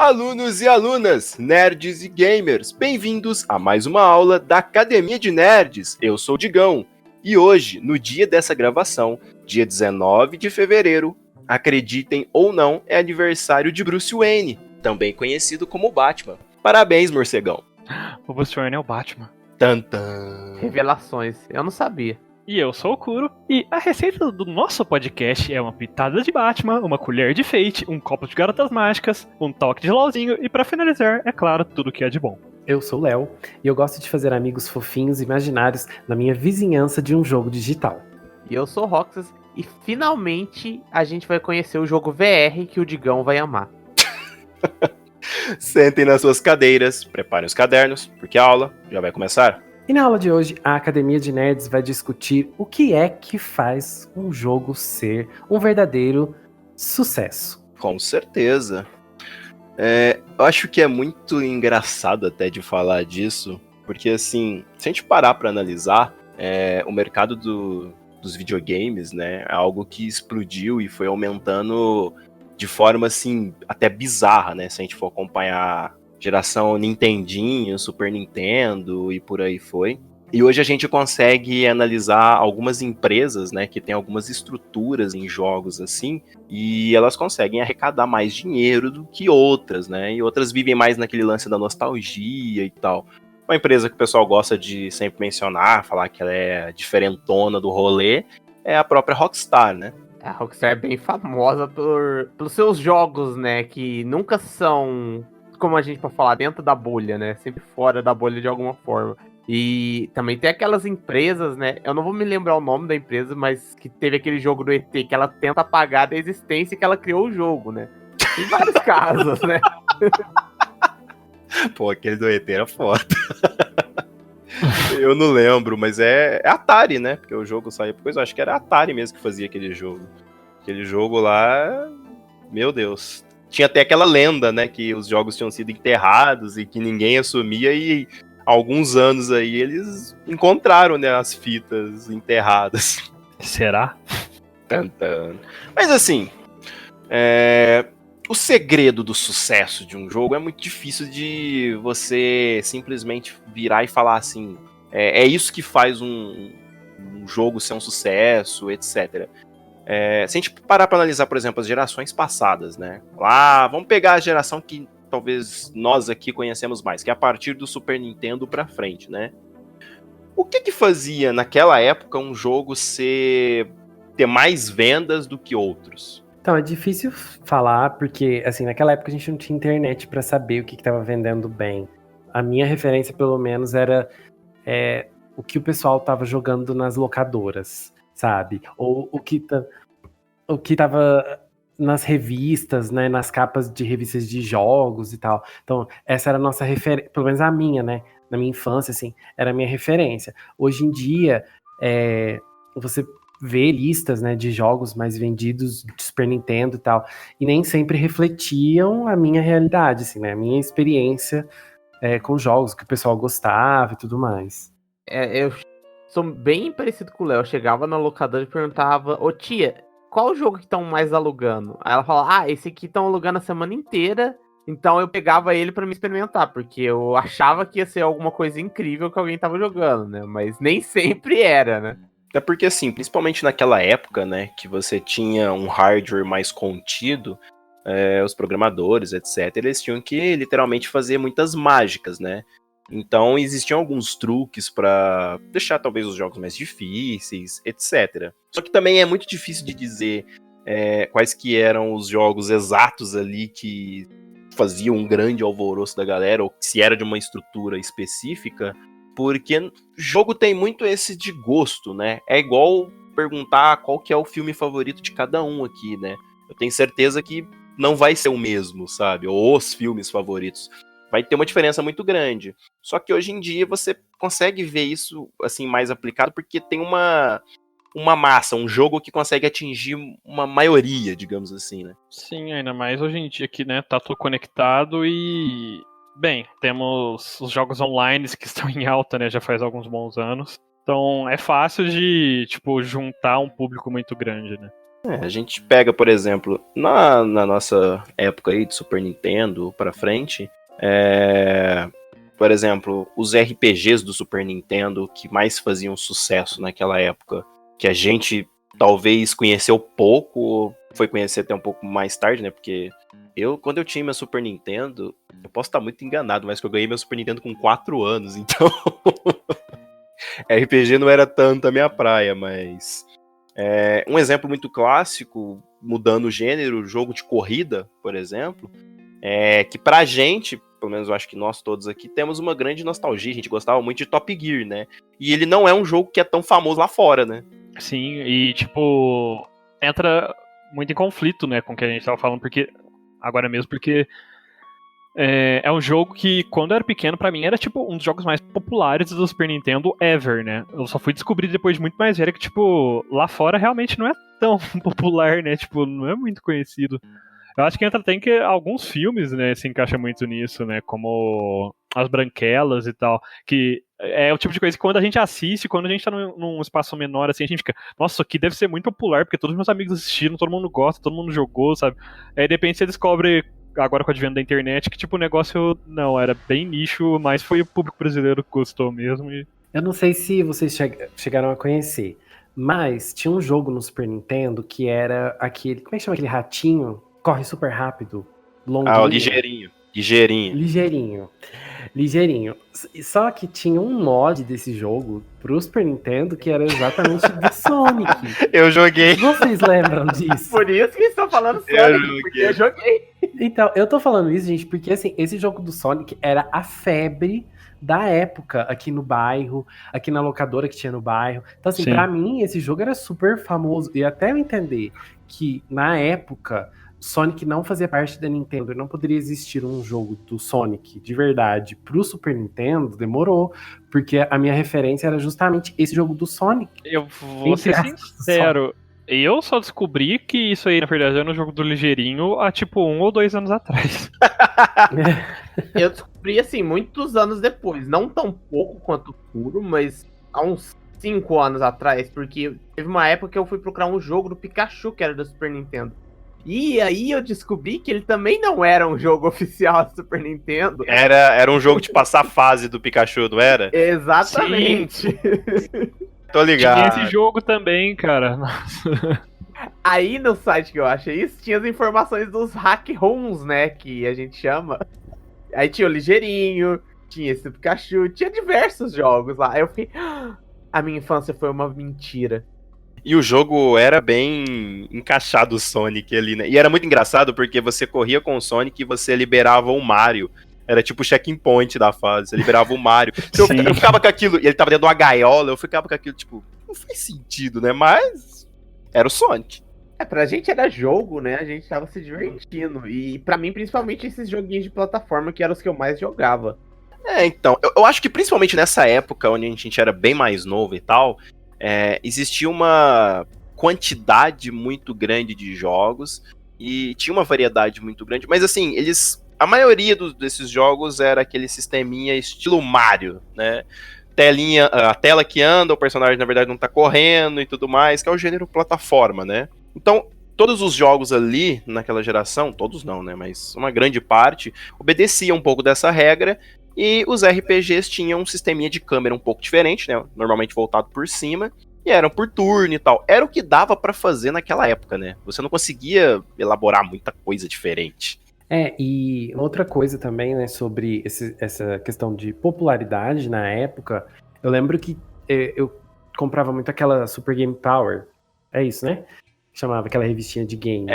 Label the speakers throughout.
Speaker 1: Alunos e alunas, nerds e gamers, bem-vindos a mais uma aula da Academia de Nerds. Eu sou o Digão e hoje, no dia dessa gravação, dia 19 de fevereiro, acreditem ou não, é aniversário de Bruce Wayne, também conhecido como Batman. Parabéns, morcegão.
Speaker 2: O Bruce Wayne é o Batman.
Speaker 1: Tantã.
Speaker 3: Revelações, eu não sabia.
Speaker 2: E eu sou o Kuro, e a receita do nosso podcast é uma pitada de Batman, uma colher de Fate, um copo de garotas mágicas, um toque de LOLzinho e pra finalizar, é claro, tudo que é de bom.
Speaker 4: Eu sou o Léo, e eu gosto de fazer amigos fofinhos e imaginários na minha vizinhança de um jogo digital.
Speaker 3: E eu sou o Roxas, e finalmente a gente vai conhecer o jogo VR que o Digão vai amar.
Speaker 1: Sentem nas suas cadeiras, preparem os cadernos, porque a aula já vai começar.
Speaker 4: E na aula de hoje, a Academia de Nerds vai discutir o que é que faz um jogo ser um verdadeiro sucesso.
Speaker 1: Com certeza. Eu acho que é muito engraçado até de falar disso, porque assim, se a gente parar para analisar, o mercado dos videogames, né, é algo que explodiu e foi aumentando de forma assim, até bizarra, né, se a gente for acompanhar geração Nintendinho, Super Nintendo e por aí foi. E hoje a gente consegue analisar algumas empresas, né, que tem algumas estruturas em jogos assim, e elas conseguem arrecadar mais dinheiro do que outras, né, e outras vivem mais naquele lance da nostalgia e tal. Uma empresa que o pessoal gosta de sempre mencionar, falar que ela é diferentona do rolê, é a própria Rockstar, né.
Speaker 3: A Rockstar é bem famosa pelos seus jogos, né, que nunca são, como a gente pode falar, dentro da bolha, né, sempre fora da bolha de alguma forma. E também tem aquelas empresas, né, eu não vou me lembrar o nome da empresa, mas que teve aquele jogo do ET que ela tenta apagar da existência que ela criou o jogo, né. Tem vários casos, né.
Speaker 1: Pô, aquele do ET era foda. Eu não lembro, mas é Atari, né? Porque o jogo saiu depois, eu acho que era a Atari mesmo que fazia aquele jogo. Aquele jogo lá, meu Deus. Tinha até aquela lenda, né? Que os jogos tinham sido enterrados e que ninguém assumia e há alguns anos aí eles encontraram, né, as fitas enterradas.
Speaker 2: Será?
Speaker 1: Tantando. Mas assim, o segredo do sucesso de um jogo é muito difícil de você simplesmente virar e falar assim, é isso que faz um jogo ser um sucesso, etc. Se a gente parar para analisar, por exemplo, as gerações passadas, né? Vamos pegar a geração que talvez nós aqui conhecemos mais, que é a partir do Super Nintendo para frente, né? O que fazia naquela época um jogo ter mais vendas do que outros?
Speaker 4: Então, é difícil falar, porque, assim, naquela época a gente não tinha internet pra saber o que estava vendendo bem. A minha referência, pelo menos, era o que o pessoal tava jogando nas locadoras, sabe? Ou o que tava nas revistas, né? Nas capas de revistas de jogos e tal. Então, essa era a nossa referência, pelo menos a minha, né? Na minha infância, assim, era a minha referência. Hoje em dia, você ver listas, né, de jogos mais vendidos de Super Nintendo e tal, e nem sempre refletiam a minha realidade, assim, né, a minha experiência com jogos, que o pessoal gostava e tudo mais.
Speaker 3: Eu sou bem parecido com o Léo, eu chegava na locadora e perguntava, ô tia, qual jogo que estão mais alugando? Aí ela falava, esse aqui estão alugando a semana inteira, então eu pegava ele pra me experimentar, porque eu achava que ia ser alguma coisa incrível que alguém tava jogando, né, mas nem sempre era, né.
Speaker 1: É porque, assim, principalmente naquela época, né, que você tinha um hardware mais contido, os programadores, etc., eles tinham que literalmente fazer muitas mágicas, né? Então existiam alguns truques para deixar talvez os jogos mais difíceis, etc. Só que também é muito difícil de dizer quais que eram os jogos exatos ali que faziam um grande alvoroço da galera, ou se era de uma estrutura específica, porque jogo tem muito esse de gosto, né? É igual perguntar qual que é o filme favorito de cada um aqui, né? Eu tenho certeza que não vai ser o mesmo, sabe? Ou os filmes favoritos. Vai ter uma diferença muito grande. Só que hoje em dia você consegue ver isso assim mais aplicado porque tem uma massa, um jogo que consegue atingir uma maioria, digamos assim, né?
Speaker 2: Sim, ainda mais hoje em dia que, né, tá tudo conectado e... Bem, temos os jogos online que estão em alta, né, já faz alguns bons anos. Então é fácil de, juntar um público muito grande, né?
Speaker 1: A gente pega, por exemplo, na nossa época aí de Super Nintendo pra frente, por exemplo, os RPGs do Super Nintendo que mais faziam sucesso naquela época, que a gente talvez conheceu pouco, foi conhecer até um pouco mais tarde, né? Porque quando eu tinha meu Super Nintendo, eu posso estar muito enganado, mas que eu ganhei meu Super Nintendo com 4 anos, então RPG não era tanto a minha praia, mas um exemplo muito clássico, mudando o gênero, jogo de corrida, por exemplo, que pra gente, pelo menos eu acho que nós todos aqui, temos uma grande nostalgia, a gente gostava muito de Top Gear, né? E ele não é um jogo que é tão famoso lá fora, né?
Speaker 2: Sim, e tipo, entra muito em conflito, né, com o que a gente tava falando, porque agora mesmo, porque é um jogo que, quando eu era pequeno, pra mim, era tipo um dos jogos mais populares do Super Nintendo ever, né? Eu só fui descobrir depois de muito mais velho que, tipo, lá fora realmente não é tão popular, né? Tipo, não é muito conhecido. Eu acho que entra até que alguns filmes, né, se encaixam muito nisso, né? Como As Branquelas e tal. Que é o tipo de coisa que quando a gente assiste, quando a gente tá num espaço menor, assim, a gente fica, nossa, isso aqui deve ser muito popular, porque todos os meus amigos assistiram, todo mundo gosta, todo mundo jogou, sabe? Aí de repente você descobre, agora com o advento da internet, que tipo, o negócio não, era bem nicho, mas foi o público brasileiro que gostou mesmo.
Speaker 4: Eu não sei se vocês chegaram a conhecer, mas tinha um jogo no Super Nintendo que era aquele, como é que chama aquele ratinho? Corre super rápido, longuinho.
Speaker 1: O ligeirinho.
Speaker 4: Ligeirinho. Só que tinha um mod desse jogo pro Super Nintendo que era exatamente do Sonic.
Speaker 1: Eu joguei.
Speaker 4: Vocês lembram disso?
Speaker 3: Por isso que estou falando Sonic, porque eu joguei.
Speaker 4: Então, eu tô falando isso, gente, porque assim, esse jogo do Sonic era a febre da época aqui no bairro, aqui na locadora que tinha no bairro. Então, assim, pra mim, esse jogo era super famoso. E até eu entender que, na época, Sonic não fazia parte da Nintendo e não poderia existir um jogo do Sonic de verdade pro Super Nintendo, demorou. Porque a minha referência era justamente esse jogo do Sonic.
Speaker 2: Eu vou ser sincero, eu só descobri que isso aí, na verdade, era no jogo do Ligeirinho há tipo 1 ou 2 anos atrás.
Speaker 3: Eu descobri, assim, muitos anos depois. Não tão pouco quanto o Puro, mas há uns 5 anos atrás. Porque teve uma época que eu fui procurar um jogo do Pikachu, que era do Super Nintendo. E aí eu descobri que ele também não era um jogo oficial do Super Nintendo.
Speaker 1: Era um jogo de passar fase do Pikachu, não era?
Speaker 3: Exatamente.
Speaker 1: Tô ligado.
Speaker 2: Tinha esse jogo também, cara. Nossa.
Speaker 3: Aí no site que eu achei isso, tinha as informações dos hack ROMs, né, que a gente chama. Aí tinha o Ligeirinho, tinha esse Pikachu, tinha diversos jogos lá. Aí eu fiquei, a minha infância foi uma mentira.
Speaker 1: E o jogo era bem encaixado o Sonic ali, né? E era muito engraçado porque você corria com o Sonic e você liberava o Mario. Era tipo o checkpoint da fase, você liberava o Mario. Eu ficava com aquilo, e ele tava dentro de uma gaiola, eu ficava com aquilo, tipo, não faz sentido, né? Mas era o Sonic.
Speaker 3: Pra gente era jogo, né? A gente tava se divertindo. E pra mim, principalmente, esses joguinhos de plataforma que eram os que eu mais jogava.
Speaker 1: Então, eu acho que principalmente nessa época, onde a gente era bem mais novo e tal, existia uma quantidade muito grande de jogos e tinha uma variedade muito grande, mas assim, a maioria desses jogos era aquele sisteminha estilo Mario, né? A tela que anda, o personagem na verdade não tá correndo e tudo mais, que é o gênero plataforma, né? Então, todos os jogos ali naquela geração, todos não, né? Mas uma grande parte obedecia um pouco dessa regra. E os RPGs tinham um sisteminha de câmera um pouco diferente, né? Normalmente voltado por cima. E eram por turno e tal. Era o que dava pra fazer naquela época, né? Você não conseguia elaborar muita coisa diferente.
Speaker 4: E outra coisa também, né, sobre essa questão de popularidade na época, eu lembro que eu comprava muito aquela Super Game Power. É isso, né? Chamava aquela revistinha de games.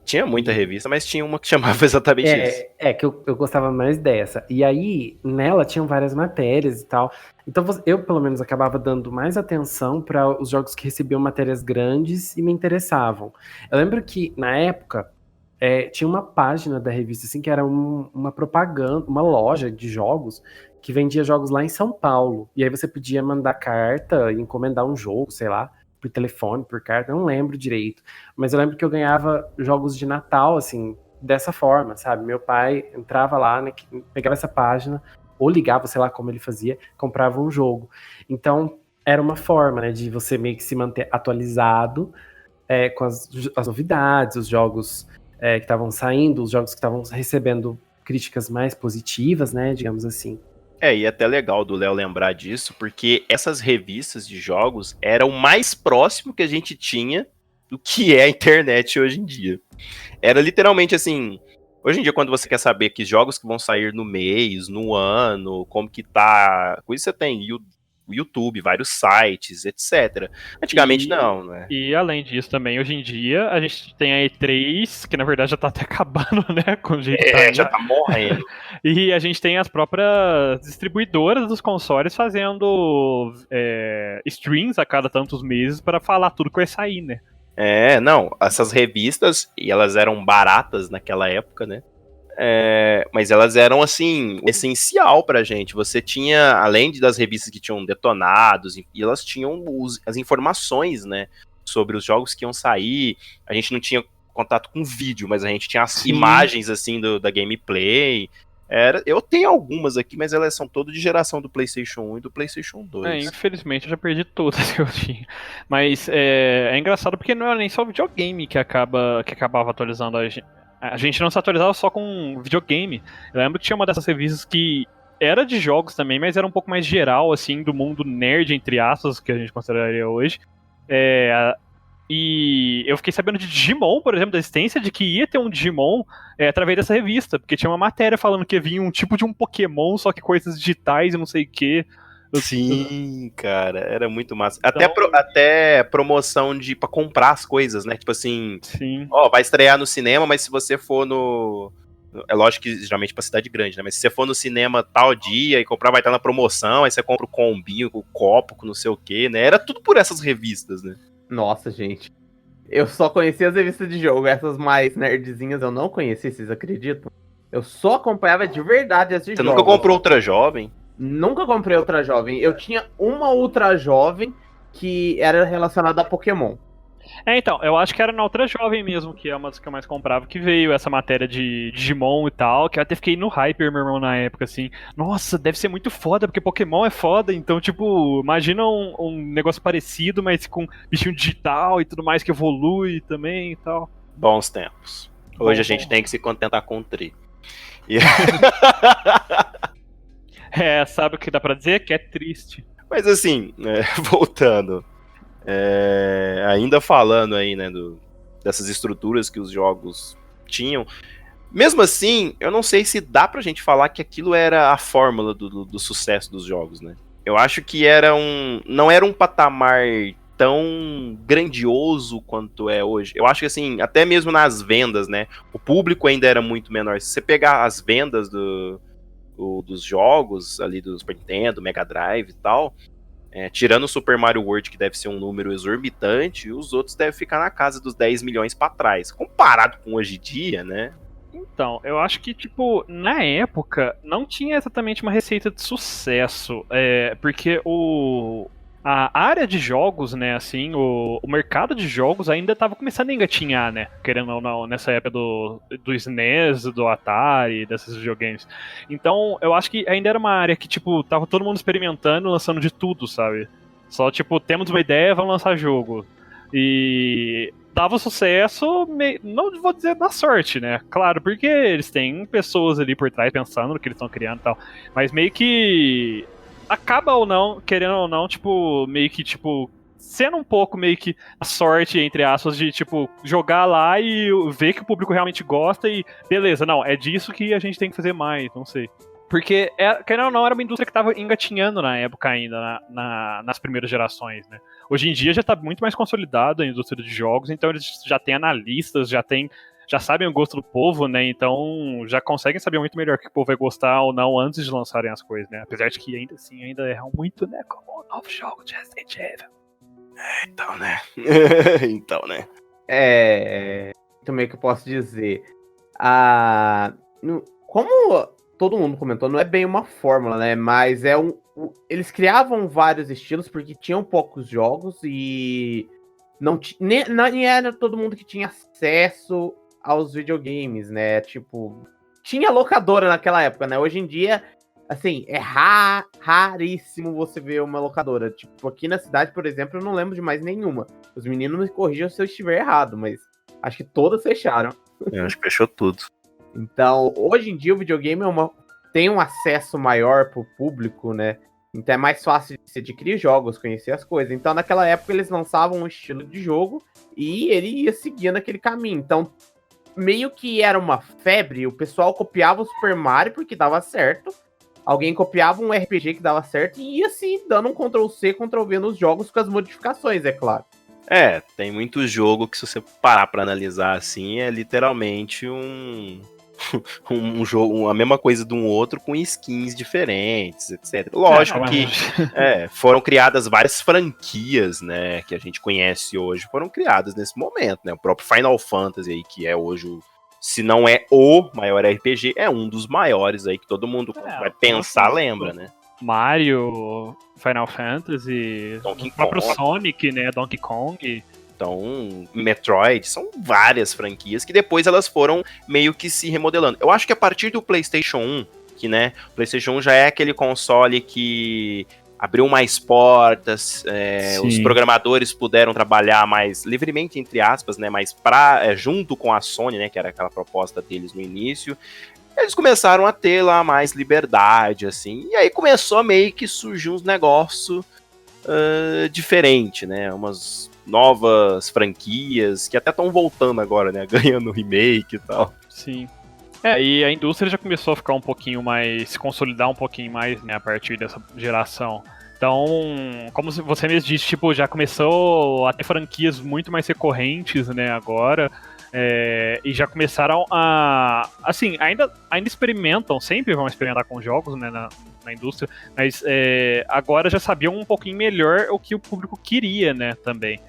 Speaker 1: Tinha muita revista, mas tinha uma que chamava exatamente isso.
Speaker 4: Que eu gostava mais dessa. E aí, nela tinham várias matérias e tal. Então eu, pelo menos, acabava dando mais atenção para os jogos que recebiam matérias grandes e me interessavam. Eu lembro que, na época, tinha uma página da revista, assim, que era uma propaganda, uma loja de jogos que vendia jogos lá em São Paulo. E aí você podia mandar carta e encomendar um jogo, sei lá, por telefone, por carta, não lembro direito. Mas eu lembro que eu ganhava jogos de Natal, assim, dessa forma, sabe? Meu pai entrava lá, né, pegava essa página, ou ligava, sei lá como ele fazia, comprava um jogo. Então, era uma forma, né, de você meio que se manter atualizado com as novidades, os jogos que estavam saindo, os jogos que estavam recebendo críticas mais positivas, né, digamos assim.
Speaker 1: E é até legal do Léo lembrar disso, porque essas revistas de jogos eram o mais próximo que a gente tinha do que é a internet hoje em dia. Era literalmente assim, hoje em dia quando você quer saber que jogos que vão sair no mês, no ano, como que tá, com isso você tem o YouTube, vários sites, etc. Antigamente não, né?
Speaker 2: E além disso também, hoje em dia, a gente tem a E3, que na verdade já tá até acabando, né, com o jeito que tá indo.
Speaker 1: Já tá morrendo.
Speaker 2: E a gente tem as próprias distribuidoras dos consoles fazendo streams a cada tantos meses para falar tudo que vai sair, né?
Speaker 1: Não, essas revistas, e elas eram baratas naquela época, né? Mas elas eram, assim, essencial pra gente. Você tinha, além das revistas que tinham detonados, e elas tinham as informações, né? Sobre os jogos que iam sair. A gente não tinha contato com vídeo, mas a gente tinha as imagens, assim, da gameplay. Eu tenho algumas aqui, mas elas são todas de geração do PlayStation 1 e do PlayStation 2.
Speaker 2: Infelizmente eu já perdi todas que eu tinha. Mas é engraçado porque não era nem só o videogame que acabava atualizando a gente. A gente não se atualizava só com videogame. Eu lembro que tinha uma dessas revistas que era de jogos também, mas era um pouco mais geral, assim, do mundo nerd, entre aspas, que a gente consideraria hoje. E eu fiquei sabendo de Digimon, por exemplo, da existência de que ia ter um Digimon através dessa revista, porque tinha uma matéria falando que vinha um tipo de um Pokémon, só que coisas digitais e não sei o quê.
Speaker 1: Sim, cara, era muito massa. Até promoção pra comprar as coisas, né? Tipo assim, vai estrear no cinema, mas se você for no... É lógico que geralmente pra cidade grande, né? Mas se você for no cinema tal dia e comprar, vai estar na promoção, aí você compra o combinho, o copo, com não sei o quê, né? Era tudo por essas revistas, né?
Speaker 3: Nossa, gente. Eu só conhecia as revistas de jogo, essas mais nerdzinhas eu não conhecia, vocês acreditam? Eu só acompanhava de verdade as de jogos.
Speaker 1: Você nunca comprou Ultra Jovem?
Speaker 3: Nunca comprei Ultra Jovem. Eu tinha uma Ultra Jovem que era relacionada a Pokémon.
Speaker 2: Então, eu acho que era na Ultra Jovem mesmo, que é uma das que eu mais comprava, que veio essa matéria de Digimon e tal, que eu até fiquei no hype, meu irmão, na época, assim. Nossa, deve ser muito foda, porque Pokémon é foda, então, tipo, imagina um negócio parecido, mas com bichinho digital e tudo mais, que evolui também e tal.
Speaker 1: Bons tempos. Hoje a gente tem que se contentar com o Tri.
Speaker 2: Sabe o que dá pra dizer? Que é triste.
Speaker 1: Mas assim, voltando... ainda falando aí, né, dessas estruturas que os jogos tinham, mesmo assim, eu não sei se dá pra gente falar que aquilo era a fórmula do sucesso dos jogos, né? Eu acho que não era um patamar tão grandioso quanto é hoje. Eu acho que, assim, até mesmo nas vendas, né, o público ainda era muito menor. Se você pegar as vendas dos jogos ali do Super Nintendo, Mega Drive e tal... tirando o Super Mario World, que deve ser um número exorbitante, os outros devem ficar na casa dos 10 milhões pra trás. Comparado com hoje em dia, né?
Speaker 2: Então, eu acho que, tipo, na época, não tinha exatamente uma receita de sucesso. Porque a área de jogos, né, assim, o mercado de jogos ainda estava começando a engatinhar, né, querendo ou não, nessa época do SNES, do Atari, desses videogames. Então, eu acho que ainda era uma área que, tipo, tava todo mundo experimentando, lançando de tudo, sabe? Só, tipo, temos uma ideia, vamos lançar jogo. E dava sucesso, não vou dizer na sorte, né? Claro, porque eles têm pessoas ali por trás pensando no que eles estão criando e tal. Mas meio que acaba ou não, querendo ou não, tipo, meio que, tipo, sendo um pouco meio que a sorte, entre aspas, de, tipo, jogar lá e ver que o público realmente gosta e, beleza, não, é disso que a gente tem que fazer mais, não sei. Porque, querendo ou não, era uma indústria que tava engatinhando na época ainda, nas primeiras gerações, né? Hoje em dia já tá muito mais consolidada a indústria de jogos, então eles já têm analistas, já sabem o gosto do povo, né? Então já conseguem saber muito melhor o que o povo vai gostar ou não antes de lançarem as coisas, né? Apesar de que ainda assim, ainda erram muito, né? Como o novo jogo de Resident Evil.
Speaker 1: Então, né? Então, né?
Speaker 3: Como é que eu posso dizer? Como todo mundo comentou, não é bem uma fórmula, né? Mas eles criavam vários estilos porque tinham poucos jogos e nem era todo mundo que tinha acesso aos videogames, né? Tipo, tinha locadora naquela época, né? Hoje em dia Assim, é raríssimo você ver uma locadora. Tipo, aqui na cidade, por exemplo, eu não lembro de mais nenhuma. Os meninos me corrijam se eu estiver errado, mas acho que todas fecharam.
Speaker 1: Eu acho que fechou tudo.
Speaker 3: Então, hoje em dia o videogame tem um acesso maior pro público, né? Então é mais fácil de se adquirir jogos, conhecer as coisas. Então, naquela época, eles lançavam um estilo de jogo e ele ia seguindo aquele caminho. Então, meio que era uma febre, o pessoal copiava o Super Mario porque dava certo. Alguém copiava um RPG que dava certo e ia assim, dando um Ctrl-C, Ctrl-V nos jogos com as modificações, é claro.
Speaker 1: Tem muito jogo que, se você parar pra analisar assim, é literalmente um jogo, a mesma coisa de um outro com skins diferentes, etc. Lógico que foram criadas várias franquias, né, que a gente conhece hoje, foram criadas nesse momento, né? O próprio Final Fantasy aí, que é hoje, se não é o maior RPG, é um dos maiores aí que todo mundo vai pensar, lembra, né?
Speaker 2: Mario, Final Fantasy, o próprio Sonic, né, Donkey Kong.
Speaker 1: Então, Metroid, são várias franquias que depois elas foram meio que se remodelando. Eu acho que a partir do PlayStation 1, que, né, o PlayStation 1 já é aquele console que abriu mais portas, os programadores puderam trabalhar mais livremente, entre aspas, né, mais junto com a Sony, né, que era aquela proposta deles no início. Eles começaram a ter lá mais liberdade, assim, e aí começou a meio que surgir uns negócios diferentes, né, umas novas franquias que até estão voltando agora, né, ganhando remake e tal.
Speaker 2: Sim. E a indústria já começou a ficar um pouquinho mais, se consolidar um pouquinho mais, né, a partir dessa geração. Então, como você mesmo disse, tipo, já começou a ter franquias muito mais recorrentes, né, agora. E já começaram a... Assim, ainda experimentam, sempre vão experimentar com jogos, né, na indústria, mas agora já sabiam um pouquinho melhor o que o público queria, né, também.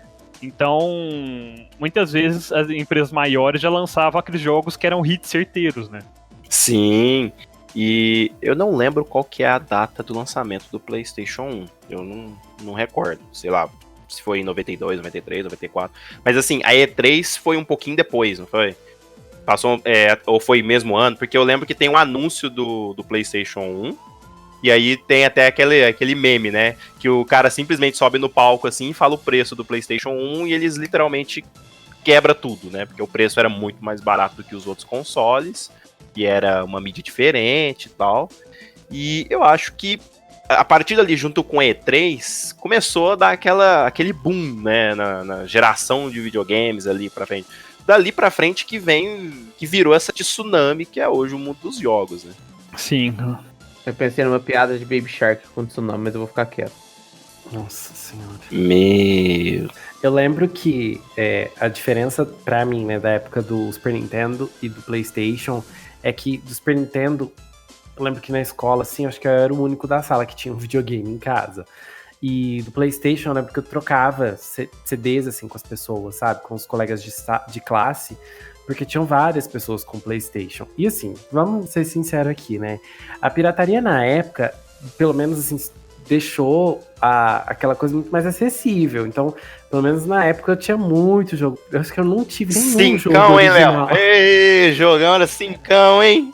Speaker 2: Então, muitas vezes as empresas maiores já lançavam aqueles jogos que eram hits certeiros, né?
Speaker 1: Sim, e eu não lembro qual que é a data do lançamento do PlayStation 1, eu não recordo, sei lá, se foi em 92, 93, 94. Mas assim, a E3 foi um pouquinho depois, não foi? Passou, ou foi mesmo ano? Porque eu lembro que tem um anúncio do PlayStation 1, e aí tem até aquele meme, né? Que o cara simplesmente sobe no palco assim e fala o preço do PlayStation 1 e eles literalmente quebra tudo, né? Porque o preço era muito mais barato do que os outros consoles, e era uma mídia diferente e tal. E eu acho que a partir dali, junto com a E3, começou a dar aquele boom, né, na geração de videogames ali pra frente. Dali pra frente que virou essa tsunami que é hoje o mundo dos jogos, né?
Speaker 2: Sim.
Speaker 3: Eu pensei numa piada de Baby Shark com tsunami, mas eu vou ficar quieto.
Speaker 4: Nossa senhora.
Speaker 1: Meu...
Speaker 4: Eu lembro que a diferença pra mim, né, da época do Super Nintendo e do PlayStation é que do Super Nintendo, eu lembro que na escola, assim, acho que eu era o único da sala que tinha um videogame em casa. E do PlayStation, eu lembro que eu trocava CDs, assim, com as pessoas, sabe? Com os colegas de classe, porque tinham várias pessoas com PlayStation. E assim, vamos ser sinceros aqui, né? A pirataria na época, pelo menos assim, deixou aquela coisa muito mais acessível. Então, pelo menos na época eu tinha muito jogo. Eu acho que eu não tive nenhum jogo
Speaker 1: original.
Speaker 4: Hein,
Speaker 1: Léo? Ei, jogão era 5, hein?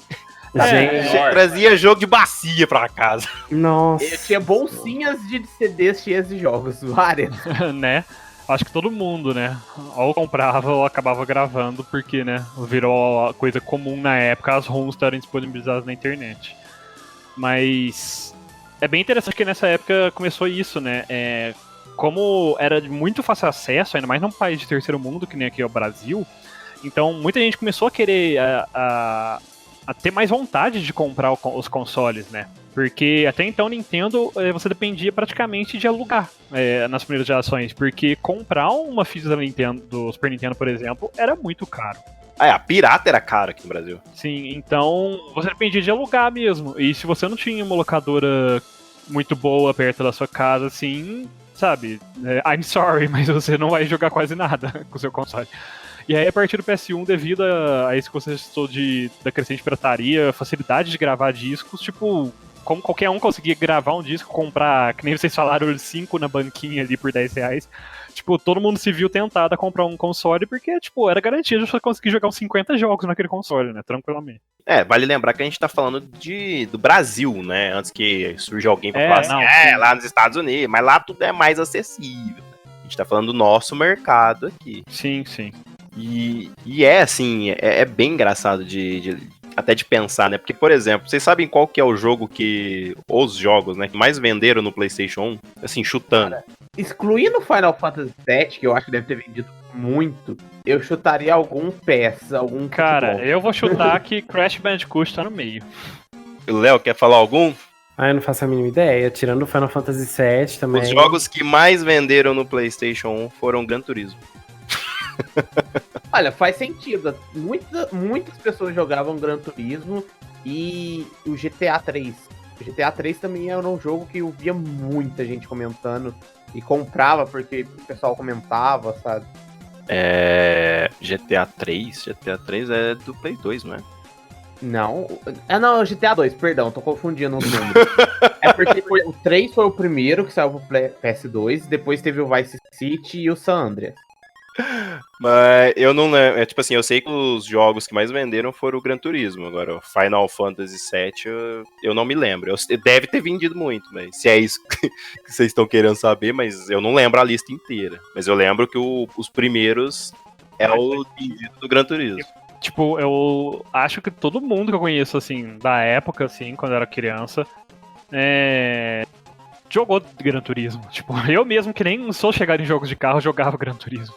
Speaker 4: Gente,
Speaker 1: trazia jogo de bacia pra casa.
Speaker 4: Nossa.
Speaker 3: Eu tinha bolsinhas de CDs cheias de jogos, várias.
Speaker 2: Né? Acho que todo mundo, né? Ou comprava ou acabava gravando, porque, né, virou a coisa comum na época as ROMs estarem disponibilizadas na internet. Mas é bem interessante que nessa época começou isso, né? Como era de muito fácil acesso, ainda mais num país de terceiro mundo, que nem aqui é o Brasil, então muita gente começou a querer a ter mais vontade de comprar os consoles, né? Porque até então Nintendo você dependia praticamente de alugar nas primeiras gerações, porque comprar uma fita do Super Nintendo, por exemplo, era muito caro.
Speaker 1: A pirata era cara aqui no Brasil.
Speaker 2: Sim, então você dependia de alugar mesmo. E se você não tinha uma locadora muito boa perto da sua casa, assim, sabe, I'm sorry, mas você não vai jogar quase nada com o seu console. E aí, a partir do PS1, devido a isso que você citou da crescente pirataria, facilidade de gravar discos, tipo, como qualquer um conseguia gravar um disco, comprar, que nem vocês falaram, 5 na banquinha ali por R$10. Tipo, todo mundo se viu tentado a comprar um console porque, tipo, era garantido de você conseguir jogar uns 50 jogos naquele console, né? Tranquilamente.
Speaker 1: Vale lembrar que a gente tá falando do Brasil, né? Antes que surja alguém pra falar
Speaker 2: não,
Speaker 1: assim,
Speaker 2: sim.
Speaker 1: lá nos Estados Unidos, mas lá tudo é mais acessível. A gente tá falando do nosso mercado aqui.
Speaker 2: Sim, sim.
Speaker 1: E é assim, é bem engraçado até de pensar, né? Porque, por exemplo, vocês sabem qual que é o jogo os jogos, né, que mais venderam no PlayStation 1? Assim, chutando.
Speaker 3: Cara, excluindo Final Fantasy VII, que eu acho que deve ter vendido muito, eu chutaria algum PES, algum
Speaker 2: Cara,
Speaker 3: futebol.
Speaker 2: eu vou chutar que Crash Bandicoot tá no meio.
Speaker 1: O Léo, quer falar algum?
Speaker 4: Eu não faço a mínima ideia. Tirando o Final Fantasy VII também.
Speaker 1: Os jogos que mais venderam no PlayStation 1 foram Gran Turismo.
Speaker 3: Olha, faz sentido. Muitas pessoas jogavam Gran Turismo e o GTA 3. O GTA 3 também era um jogo que eu via muita gente comentando e comprava porque o pessoal comentava, sabe?
Speaker 1: GTA 3 é do Play 2, não é?
Speaker 3: Não, não, GTA 2, perdão, tô confundindo os números. É porque o 3 foi o primeiro que saiu pro PS2, depois teve o Vice City e o San Andreas.
Speaker 1: Mas eu não lembro. Tipo assim, eu sei que os jogos que mais venderam foram o Gran Turismo. Agora, o Final Fantasy VII, eu não me lembro. Deve ter vendido muito, mas se é isso que vocês estão querendo saber, mas eu não lembro a lista inteira. Mas eu lembro que os primeiros é o vendido do Gran Turismo.
Speaker 2: Tipo, eu acho que todo mundo que eu conheço, assim, da época, assim, quando eu era criança, jogou Gran Turismo. Tipo, eu mesmo, que nem sou chegado em jogos de carro, jogava Gran Turismo.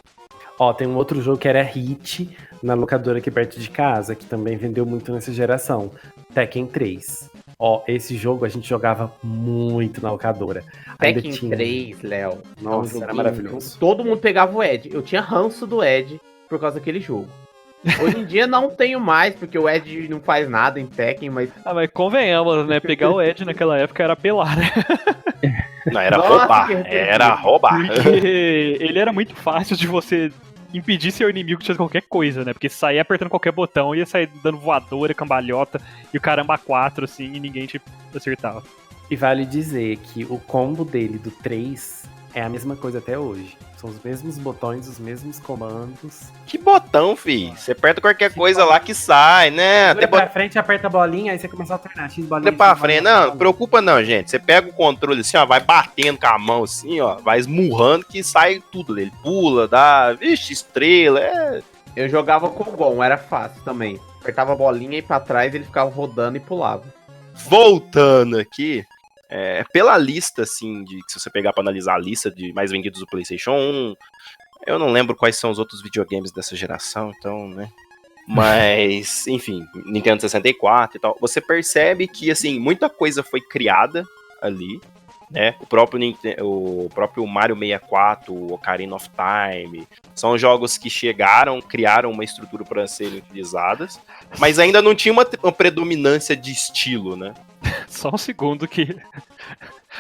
Speaker 4: Tem um outro jogo que era hit na locadora aqui perto de casa, que também vendeu muito nessa geração. Tekken 3. Esse jogo a gente jogava muito na locadora.
Speaker 3: Tekken 3, Léo.
Speaker 4: Nossa, era maravilhoso.
Speaker 3: Todo mundo pegava o Ed. Eu tinha ranço do Ed por causa daquele jogo. Hoje em dia não tenho mais, porque o Ed não faz nada em Tekken, mas...
Speaker 2: mas convenhamos, né? Pegar o Ed naquela época era apelar, né?
Speaker 1: Não, era
Speaker 3: Nossa,
Speaker 1: roubar.
Speaker 3: que arrependimento.
Speaker 1: Era roubar.
Speaker 2: Porque ele era muito fácil de você impedir seu inimigo de fazer qualquer coisa, né? Porque sair apertando qualquer botão, ia sair dando voadora, cambalhota e o caramba 4, assim, e ninguém te acertava.
Speaker 4: E vale dizer que o combo dele do 3 é a mesma coisa até hoje. São os mesmos botões, os mesmos comandos.
Speaker 1: Que botão, fi? Você aperta qualquer coisa lá que sai, né?
Speaker 4: Até pra frente, aperta a bolinha, aí você começa a alternar. X bolinha,
Speaker 1: Pra
Speaker 4: X
Speaker 1: frente,
Speaker 4: bolinha,
Speaker 1: não, não preocupa não, gente. Você pega o controle assim, ó, vai batendo com a mão assim, ó, vai esmurrando que sai tudo dele. Pula, dá, vixe, estrela,
Speaker 3: Eu jogava com o Gon, era fácil também. Apertava a bolinha e pra trás ele ficava rodando e pulava.
Speaker 1: Voltando aqui, pela lista, assim, se você pegar pra analisar a lista de mais vendidos do PlayStation 1, eu não lembro quais são os outros videogames dessa geração, então, né? Mas, enfim, Nintendo 64 e tal, você percebe que, assim, muita coisa foi criada ali, né? O próprio Mario 64, o Ocarina of Time, são jogos que criaram uma estrutura para serem utilizadas, mas ainda não tinha uma predominância de estilo, né?
Speaker 2: Só um segundo que...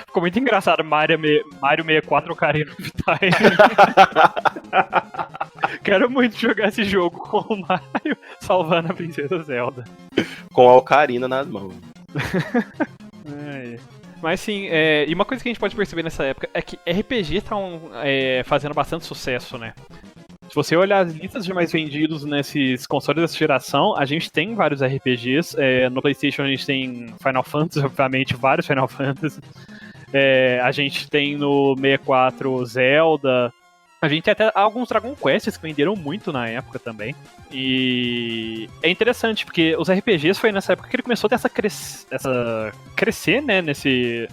Speaker 2: Ficou muito engraçado, Mario 64 Ocarina of Time. Quero muito jogar esse jogo com o Mario salvando a Princesa Zelda.
Speaker 1: Com a Ocarina nas mãos.
Speaker 2: Mas sim, e uma coisa que a gente pode perceber nessa época é que RPG estão fazendo bastante sucesso, né? Se você olhar as listas de mais vendidos nesses consoles dessa geração, a gente tem vários RPGs. No PlayStation a gente tem Final Fantasy, obviamente, vários Final Fantasy. A gente tem no 64 Zelda. A gente tem até alguns Dragon Quests que venderam muito na época também. E é interessante, porque os RPGs foi nessa época que ele começou a ter crescer, né, nesse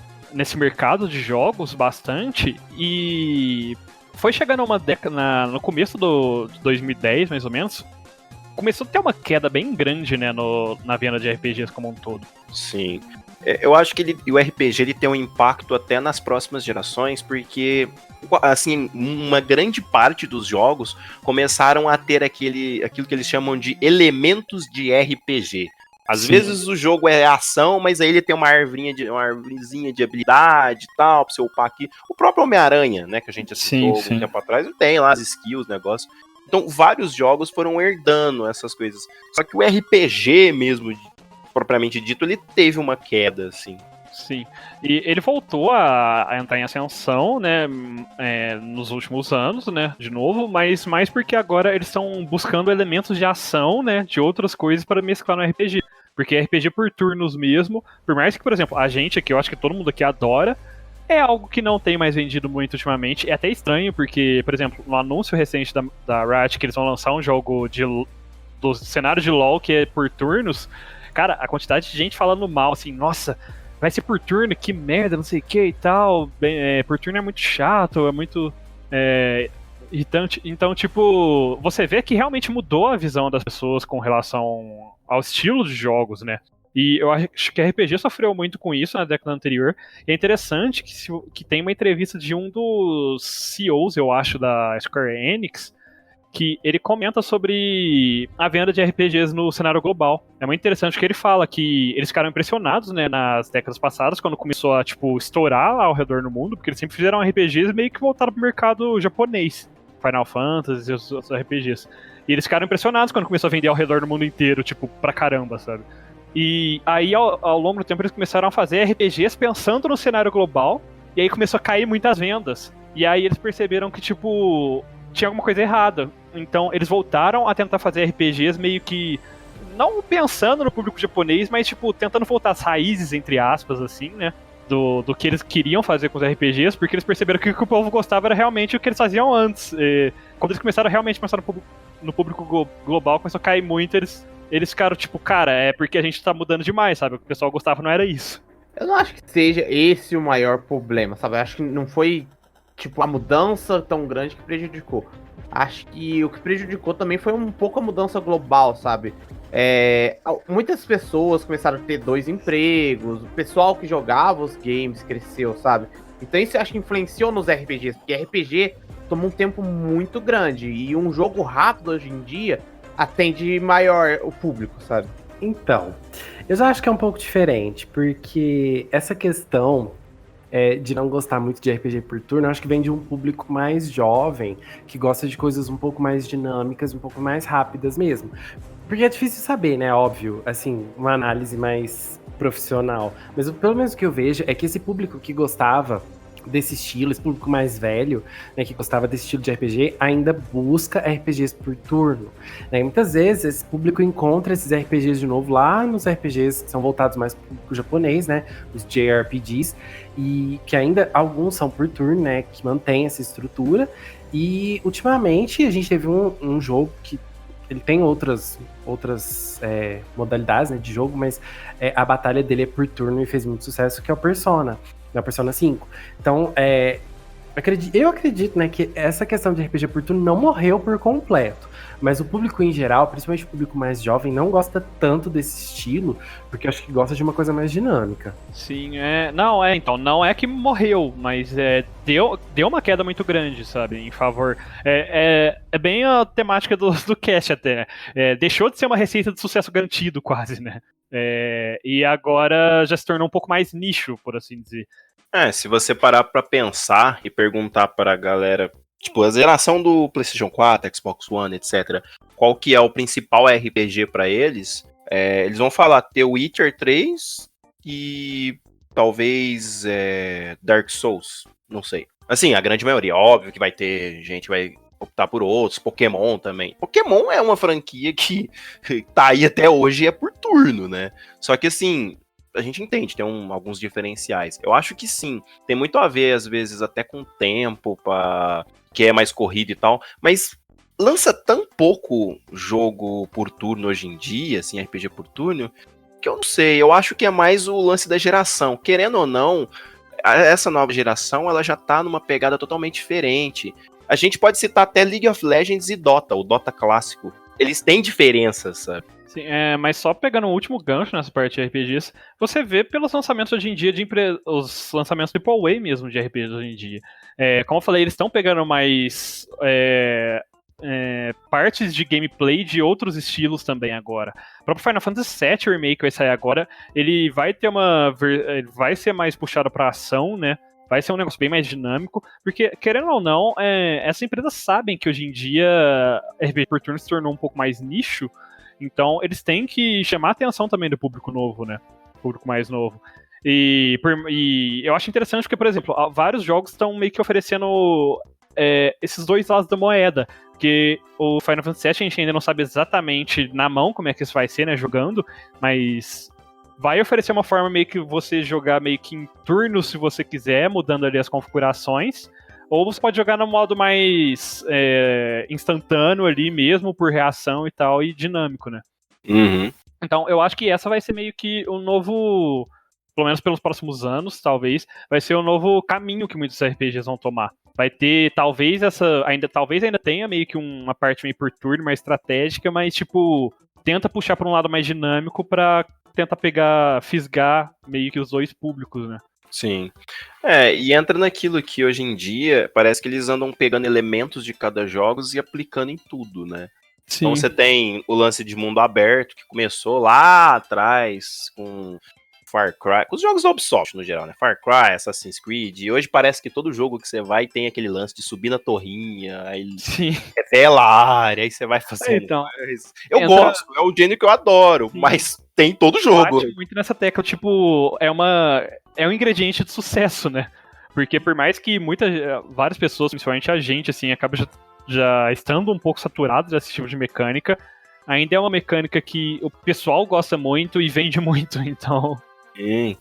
Speaker 2: mercado de jogos bastante. E foi chegando uma década, no começo de 2010, mais ou menos, começou a ter uma queda bem grande, né, na venda de RPGs como um todo.
Speaker 1: Sim. Eu acho que o RPG ele tem um impacto até nas próximas gerações, porque, assim, uma grande parte dos jogos começaram a ter aquilo que eles chamam de elementos de RPG. Às vezes o jogo é ação, mas aí ele tem uma árvorezinha de habilidade e tal, pra você upar aqui. O próprio Homem-Aranha, né, que a gente assistiu algum tempo atrás, tem lá as skills, negócio. Então, vários jogos foram herdando essas coisas. Só que o RPG mesmo, propriamente dito, ele teve uma queda, assim.
Speaker 2: Sim. E ele voltou a entrar em ascensão, né, nos últimos anos, né, de novo, mas mais porque agora eles estão buscando elementos de ação, né, de outras coisas para mesclar no RPG. Porque RPG por turnos mesmo, por mais que, por exemplo, a gente aqui, eu acho que todo mundo aqui adora, é algo que não tem mais vendido muito ultimamente. É até estranho, porque, por exemplo, no anúncio recente da Riot, que eles vão lançar um jogo do cenário de LoL que é por turnos, cara, a quantidade de gente falando mal, assim, nossa, vai ser por turno, que merda, não sei o que e tal. Por turno é muito chato, é muito irritante. Então, tipo, você vê que realmente mudou a visão das pessoas com relação ao estilo de jogos, né? E eu acho que a RPG sofreu muito com isso na década anterior. E é interessante que tem uma entrevista de um dos CEOs, eu acho, da Square Enix, que ele comenta sobre a venda de RPGs no cenário global. É muito interessante que ele fala que eles ficaram impressionados, né, nas décadas passadas, quando começou a, tipo, estourar ao redor do mundo, porque eles sempre fizeram RPGs meio que voltaram pro mercado japonês. Final Fantasy e os outros RPGs. E eles ficaram impressionados quando começou a vender ao redor do mundo inteiro, tipo, pra caramba, sabe? E aí, ao longo do tempo, eles começaram a fazer RPGs pensando no cenário global, e aí começou a cair muitas vendas. E aí eles perceberam que, tipo, tinha alguma coisa errada. Então eles voltaram a tentar fazer RPGs meio que não pensando no público japonês, mas tipo tentando voltar às raízes, entre aspas, assim, né, do que eles queriam fazer com os RPGs, porque eles perceberam que o que o povo gostava era realmente o que eles faziam antes. E quando eles começaram a realmente pensar no público global, começou a cair muito, eles ficaram tipo, cara, é porque a gente tá mudando demais, sabe? O que o pessoal gostava não era isso.
Speaker 3: Eu não acho que seja esse o maior problema, sabe? Eu acho que não foi, tipo, a mudança tão grande que prejudicou. Acho que o que prejudicou também foi um pouco a mudança global, sabe? Muitas pessoas começaram a ter 2 empregos, o pessoal que jogava os games cresceu, sabe? Então isso eu acho que influenciou nos RPGs, porque RPG toma um tempo muito grande e um jogo rápido hoje em dia atende maior o público, sabe?
Speaker 4: Então, eu já acho que é um pouco diferente, porque essa questão de não gostar muito de RPG por turno, eu acho que vem de um público mais jovem, que gosta de coisas um pouco mais dinâmicas, um pouco mais rápidas mesmo. Porque é difícil saber, né? Óbvio, assim, uma análise mais profissional. Mas pelo menos o que eu vejo é que esse público que gostava desse estilo, esse público mais velho, né, que gostava desse estilo de RPG, ainda busca RPGs por turno, né? E muitas vezes esse público encontra esses RPGs de novo lá nos RPGs que são voltados mais para o público japonês, né? Os JRPGs, e que ainda alguns são por turno, né? Que mantém essa estrutura. E ultimamente a gente teve um jogo que ele tem outras modalidades, né, de jogo, mas a batalha dele é por turno e fez muito sucesso, que é o Persona. Na Persona 5. Então, eu acredito, né, que essa questão de RPG por turno não morreu por completo. Mas o público em geral, principalmente o público mais jovem, não gosta tanto desse estilo, porque eu acho que gosta de uma coisa mais dinâmica.
Speaker 2: Sim, então, não é que morreu, mas deu uma queda muito grande, sabe, em favor. É bem a temática do cast até, né? Deixou de ser uma receita de sucesso garantido, quase, né? E agora já se tornou um pouco mais nicho, por assim dizer.
Speaker 1: Se você parar pra pensar e perguntar pra galera, tipo, a geração do PlayStation 4, Xbox One, etc., qual que é o principal RPG pra eles, eles vão falar The Witcher 3 e talvez Dark Souls, não sei. Assim, a grande maioria, óbvio que vai ter gente que vai optar por outros, Pokémon também. Pokémon é uma franquia que tá aí até hoje e é por turno, né? Só que assim, a gente entende, tem alguns diferenciais. Eu acho que sim, tem muito a ver, às vezes, até com o tempo, que é mais corrido e tal, mas lança tão pouco jogo por turno hoje em dia, assim, RPG por turno, que eu não sei, eu acho que é mais o lance da geração. Querendo ou não, essa nova geração, ela já tá numa pegada totalmente diferente. A gente pode citar até League of Legends e Dota, o Dota clássico. Eles têm diferenças, sabe?
Speaker 2: Sim, mas só pegando o último gancho nessa parte de RPGs, você vê pelos lançamentos hoje em dia, os lançamentos AAA mesmo de RPGs hoje em dia. Como eu falei, eles estão pegando mais partes de gameplay de outros estilos também agora. O próprio Final Fantasy VII Remake que vai sair agora, ele vai ter ele vai ser mais puxado pra ação, né? Vai ser um negócio bem mais dinâmico, porque, querendo ou não, essas empresas sabem que hoje em dia RPG por turno se tornou um pouco mais nicho, então eles têm que chamar a atenção também do público novo, né? Público mais novo. E eu acho interessante porque, por exemplo, vários jogos estão meio que oferecendo esses dois lados da moeda. Porque o Final Fantasy VII a gente ainda não sabe exatamente na mão como é que isso vai ser, né, jogando, mas vai oferecer uma forma meio que você jogar meio que em turno, se você quiser, mudando ali as configurações, ou você pode jogar no modo mais instantâneo ali mesmo, por reação e tal, e dinâmico, né?
Speaker 1: Uhum.
Speaker 2: Então, eu acho que essa vai ser meio que o novo, pelo menos pelos próximos anos, talvez, vai ser o novo caminho que muitos RPGs vão tomar. Vai ter, talvez ainda tenha meio que uma parte meio por turno, mais estratégica, mas, tipo, tenta puxar pra um lado mais dinâmico pra tentar fisgar meio que os dois públicos, né?
Speaker 1: Sim. E entra naquilo que hoje em dia parece que eles andam pegando elementos de cada jogo e aplicando em tudo, né?
Speaker 2: Sim.
Speaker 1: Então você tem o lance de mundo aberto, que começou lá atrás com Far Cry, com os jogos da Ubisoft no geral, né? Far Cry, Assassin's Creed, e hoje parece que todo jogo que você vai tem aquele lance de subir na torrinha, aí
Speaker 2: Sim.
Speaker 1: revela a área, aí você vai fazendo.
Speaker 2: Então,
Speaker 1: eu gosto, é o gênero que eu adoro,
Speaker 2: Sim.
Speaker 1: Mas tem todo jogo.
Speaker 2: Bate muito nessa tecla, tipo, é um ingrediente de sucesso, né? Porque por mais que várias pessoas, principalmente a gente, assim, acaba já estando um pouco saturado desse tipo de mecânica, ainda é uma mecânica que o pessoal gosta muito e vende muito, então...
Speaker 1: Sim.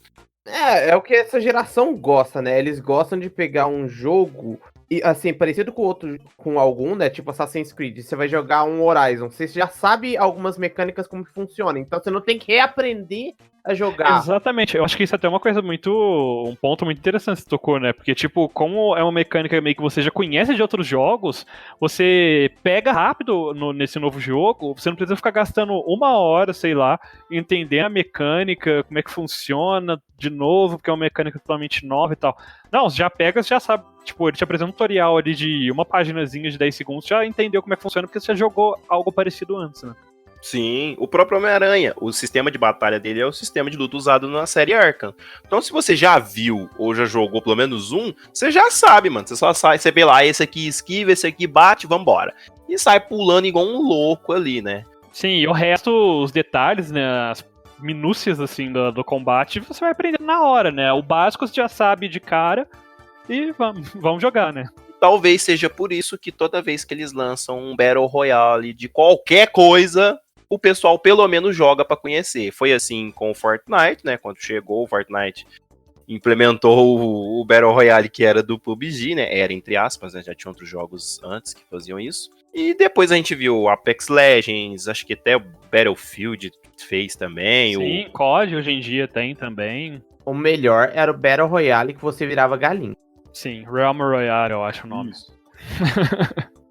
Speaker 3: É o que essa geração gosta, né? Eles gostam de pegar um jogo, e assim, parecido com algum, né? Tipo Assassin's Creed, você vai jogar um Horizon, você já sabe algumas mecânicas como que funciona, então você não tem que reaprender a jogar.
Speaker 2: Exatamente, eu acho que isso é até uma coisa um ponto muito interessante que você tocou, né? Porque, tipo, como é uma mecânica meio que você já conhece de outros jogos, você pega rápido nesse novo jogo, você não precisa ficar gastando 1 hora, sei lá, entendendo a mecânica, como é que funciona de novo, porque é uma mecânica totalmente nova e tal. Não, você já pega, você já sabe, tipo, ele te apresenta um tutorial ali de uma paginazinha de 10 segundos, já entendeu como é que funciona, porque você já jogou algo parecido antes, né?
Speaker 1: Sim, o próprio Homem-Aranha, o sistema de batalha dele é o sistema de luta usado na série Arkham. Então, se você já viu ou já jogou pelo menos um, você já sabe, mano. Você só sai, você vê lá, esse aqui esquiva, esse aqui bate, vambora. E sai pulando igual um louco ali, né?
Speaker 2: Sim, e o resto, os detalhes, né, as minúcias, assim, do combate, você vai aprendendo na hora, né? O básico você já sabe de cara e vamos jogar, né?
Speaker 1: Talvez seja por isso que toda vez que eles lançam um Battle Royale de qualquer coisa, o pessoal pelo menos joga pra conhecer. Foi assim com o Fortnite, né? Quando chegou o Fortnite, implementou o Battle Royale que era do PUBG, né? Era entre aspas, né? Já tinha outros jogos antes que faziam isso. E depois a gente viu o Apex Legends, acho que até o Battlefield fez também.
Speaker 2: Sim, COD hoje em dia tem também.
Speaker 3: O melhor era o Battle Royale que você virava galinha.
Speaker 2: Sim, Realm Royale, eu acho o nome.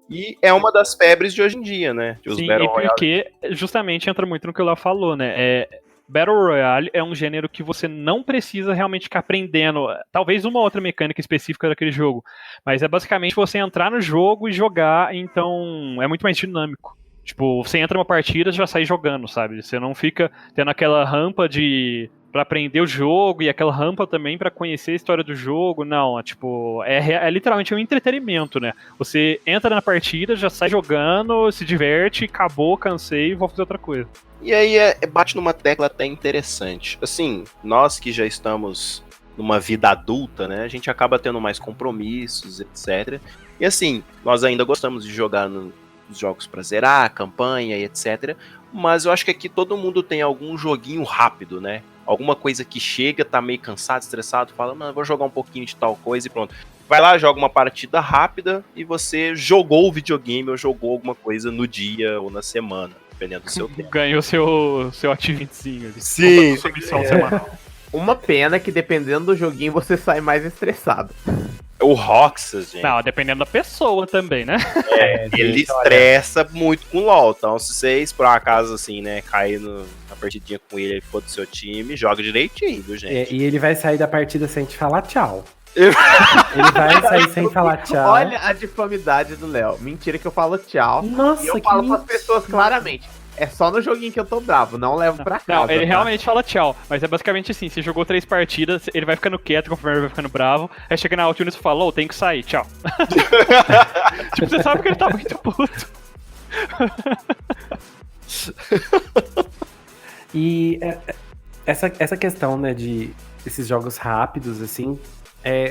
Speaker 1: E é uma das febres de hoje em dia, né?
Speaker 2: Sim, e porque justamente entra muito no que o Léo falou, né? Battle Royale é um gênero que você não precisa realmente ficar aprendendo, talvez uma outra mecânica específica daquele jogo, mas é basicamente você entrar no jogo e jogar, então é muito mais dinâmico. Tipo, você entra numa partida e já sai jogando, sabe? Você não fica tendo aquela rampa pra aprender o jogo e aquela rampa também pra conhecer a história do jogo. Não, é literalmente um entretenimento, né? Você entra na partida, já sai jogando, se diverte, acabou, cansei, vou fazer outra coisa.
Speaker 1: E aí bate numa tecla até interessante. Assim, nós que já estamos numa vida adulta, né? A gente acaba tendo mais compromissos, etc. E assim, nós ainda gostamos de jogar nos jogos pra zerar, campanha e etc. Mas eu acho que aqui todo mundo tem algum joguinho rápido, né? Alguma coisa que chega, tá meio cansado, estressado, fala, mano, vou jogar um pouquinho de tal coisa e pronto. Vai lá, joga uma partida rápida e você jogou o videogame ou jogou alguma coisa no dia ou na semana, dependendo do seu tempo.
Speaker 2: Ganhou seu ativityzinho ali.
Speaker 1: Sim.
Speaker 2: Sua missão semanal.
Speaker 3: Uma pena que dependendo do joguinho você sai mais estressado.
Speaker 1: O Roxas, gente.
Speaker 2: Não, dependendo da pessoa também, né?
Speaker 1: Ele estressa muito com o LoL. Então, se vocês, por acaso, assim, né, cair na partidinha com ele for do seu time, joga direitinho, viu, gente?
Speaker 4: E ele vai sair da partida sem te falar tchau. Ele vai sair sem falar tchau.
Speaker 3: Olha a difamidade do Léo. Mentira que eu falo tchau.
Speaker 4: Nossa,
Speaker 3: e eu falo pras pessoas claramente. É só no joguinho que eu tô bravo, não levo pra casa.
Speaker 2: Não, ele realmente fala tchau, mas é basicamente assim, você jogou 3 partidas, ele vai ficando quieto conforme ele vai ficando bravo, aí chega na Altiunis e fala, tem que sair, tchau. Tipo, você sabe que ele tá muito puto.
Speaker 4: E essa questão, né, de esses jogos rápidos, assim,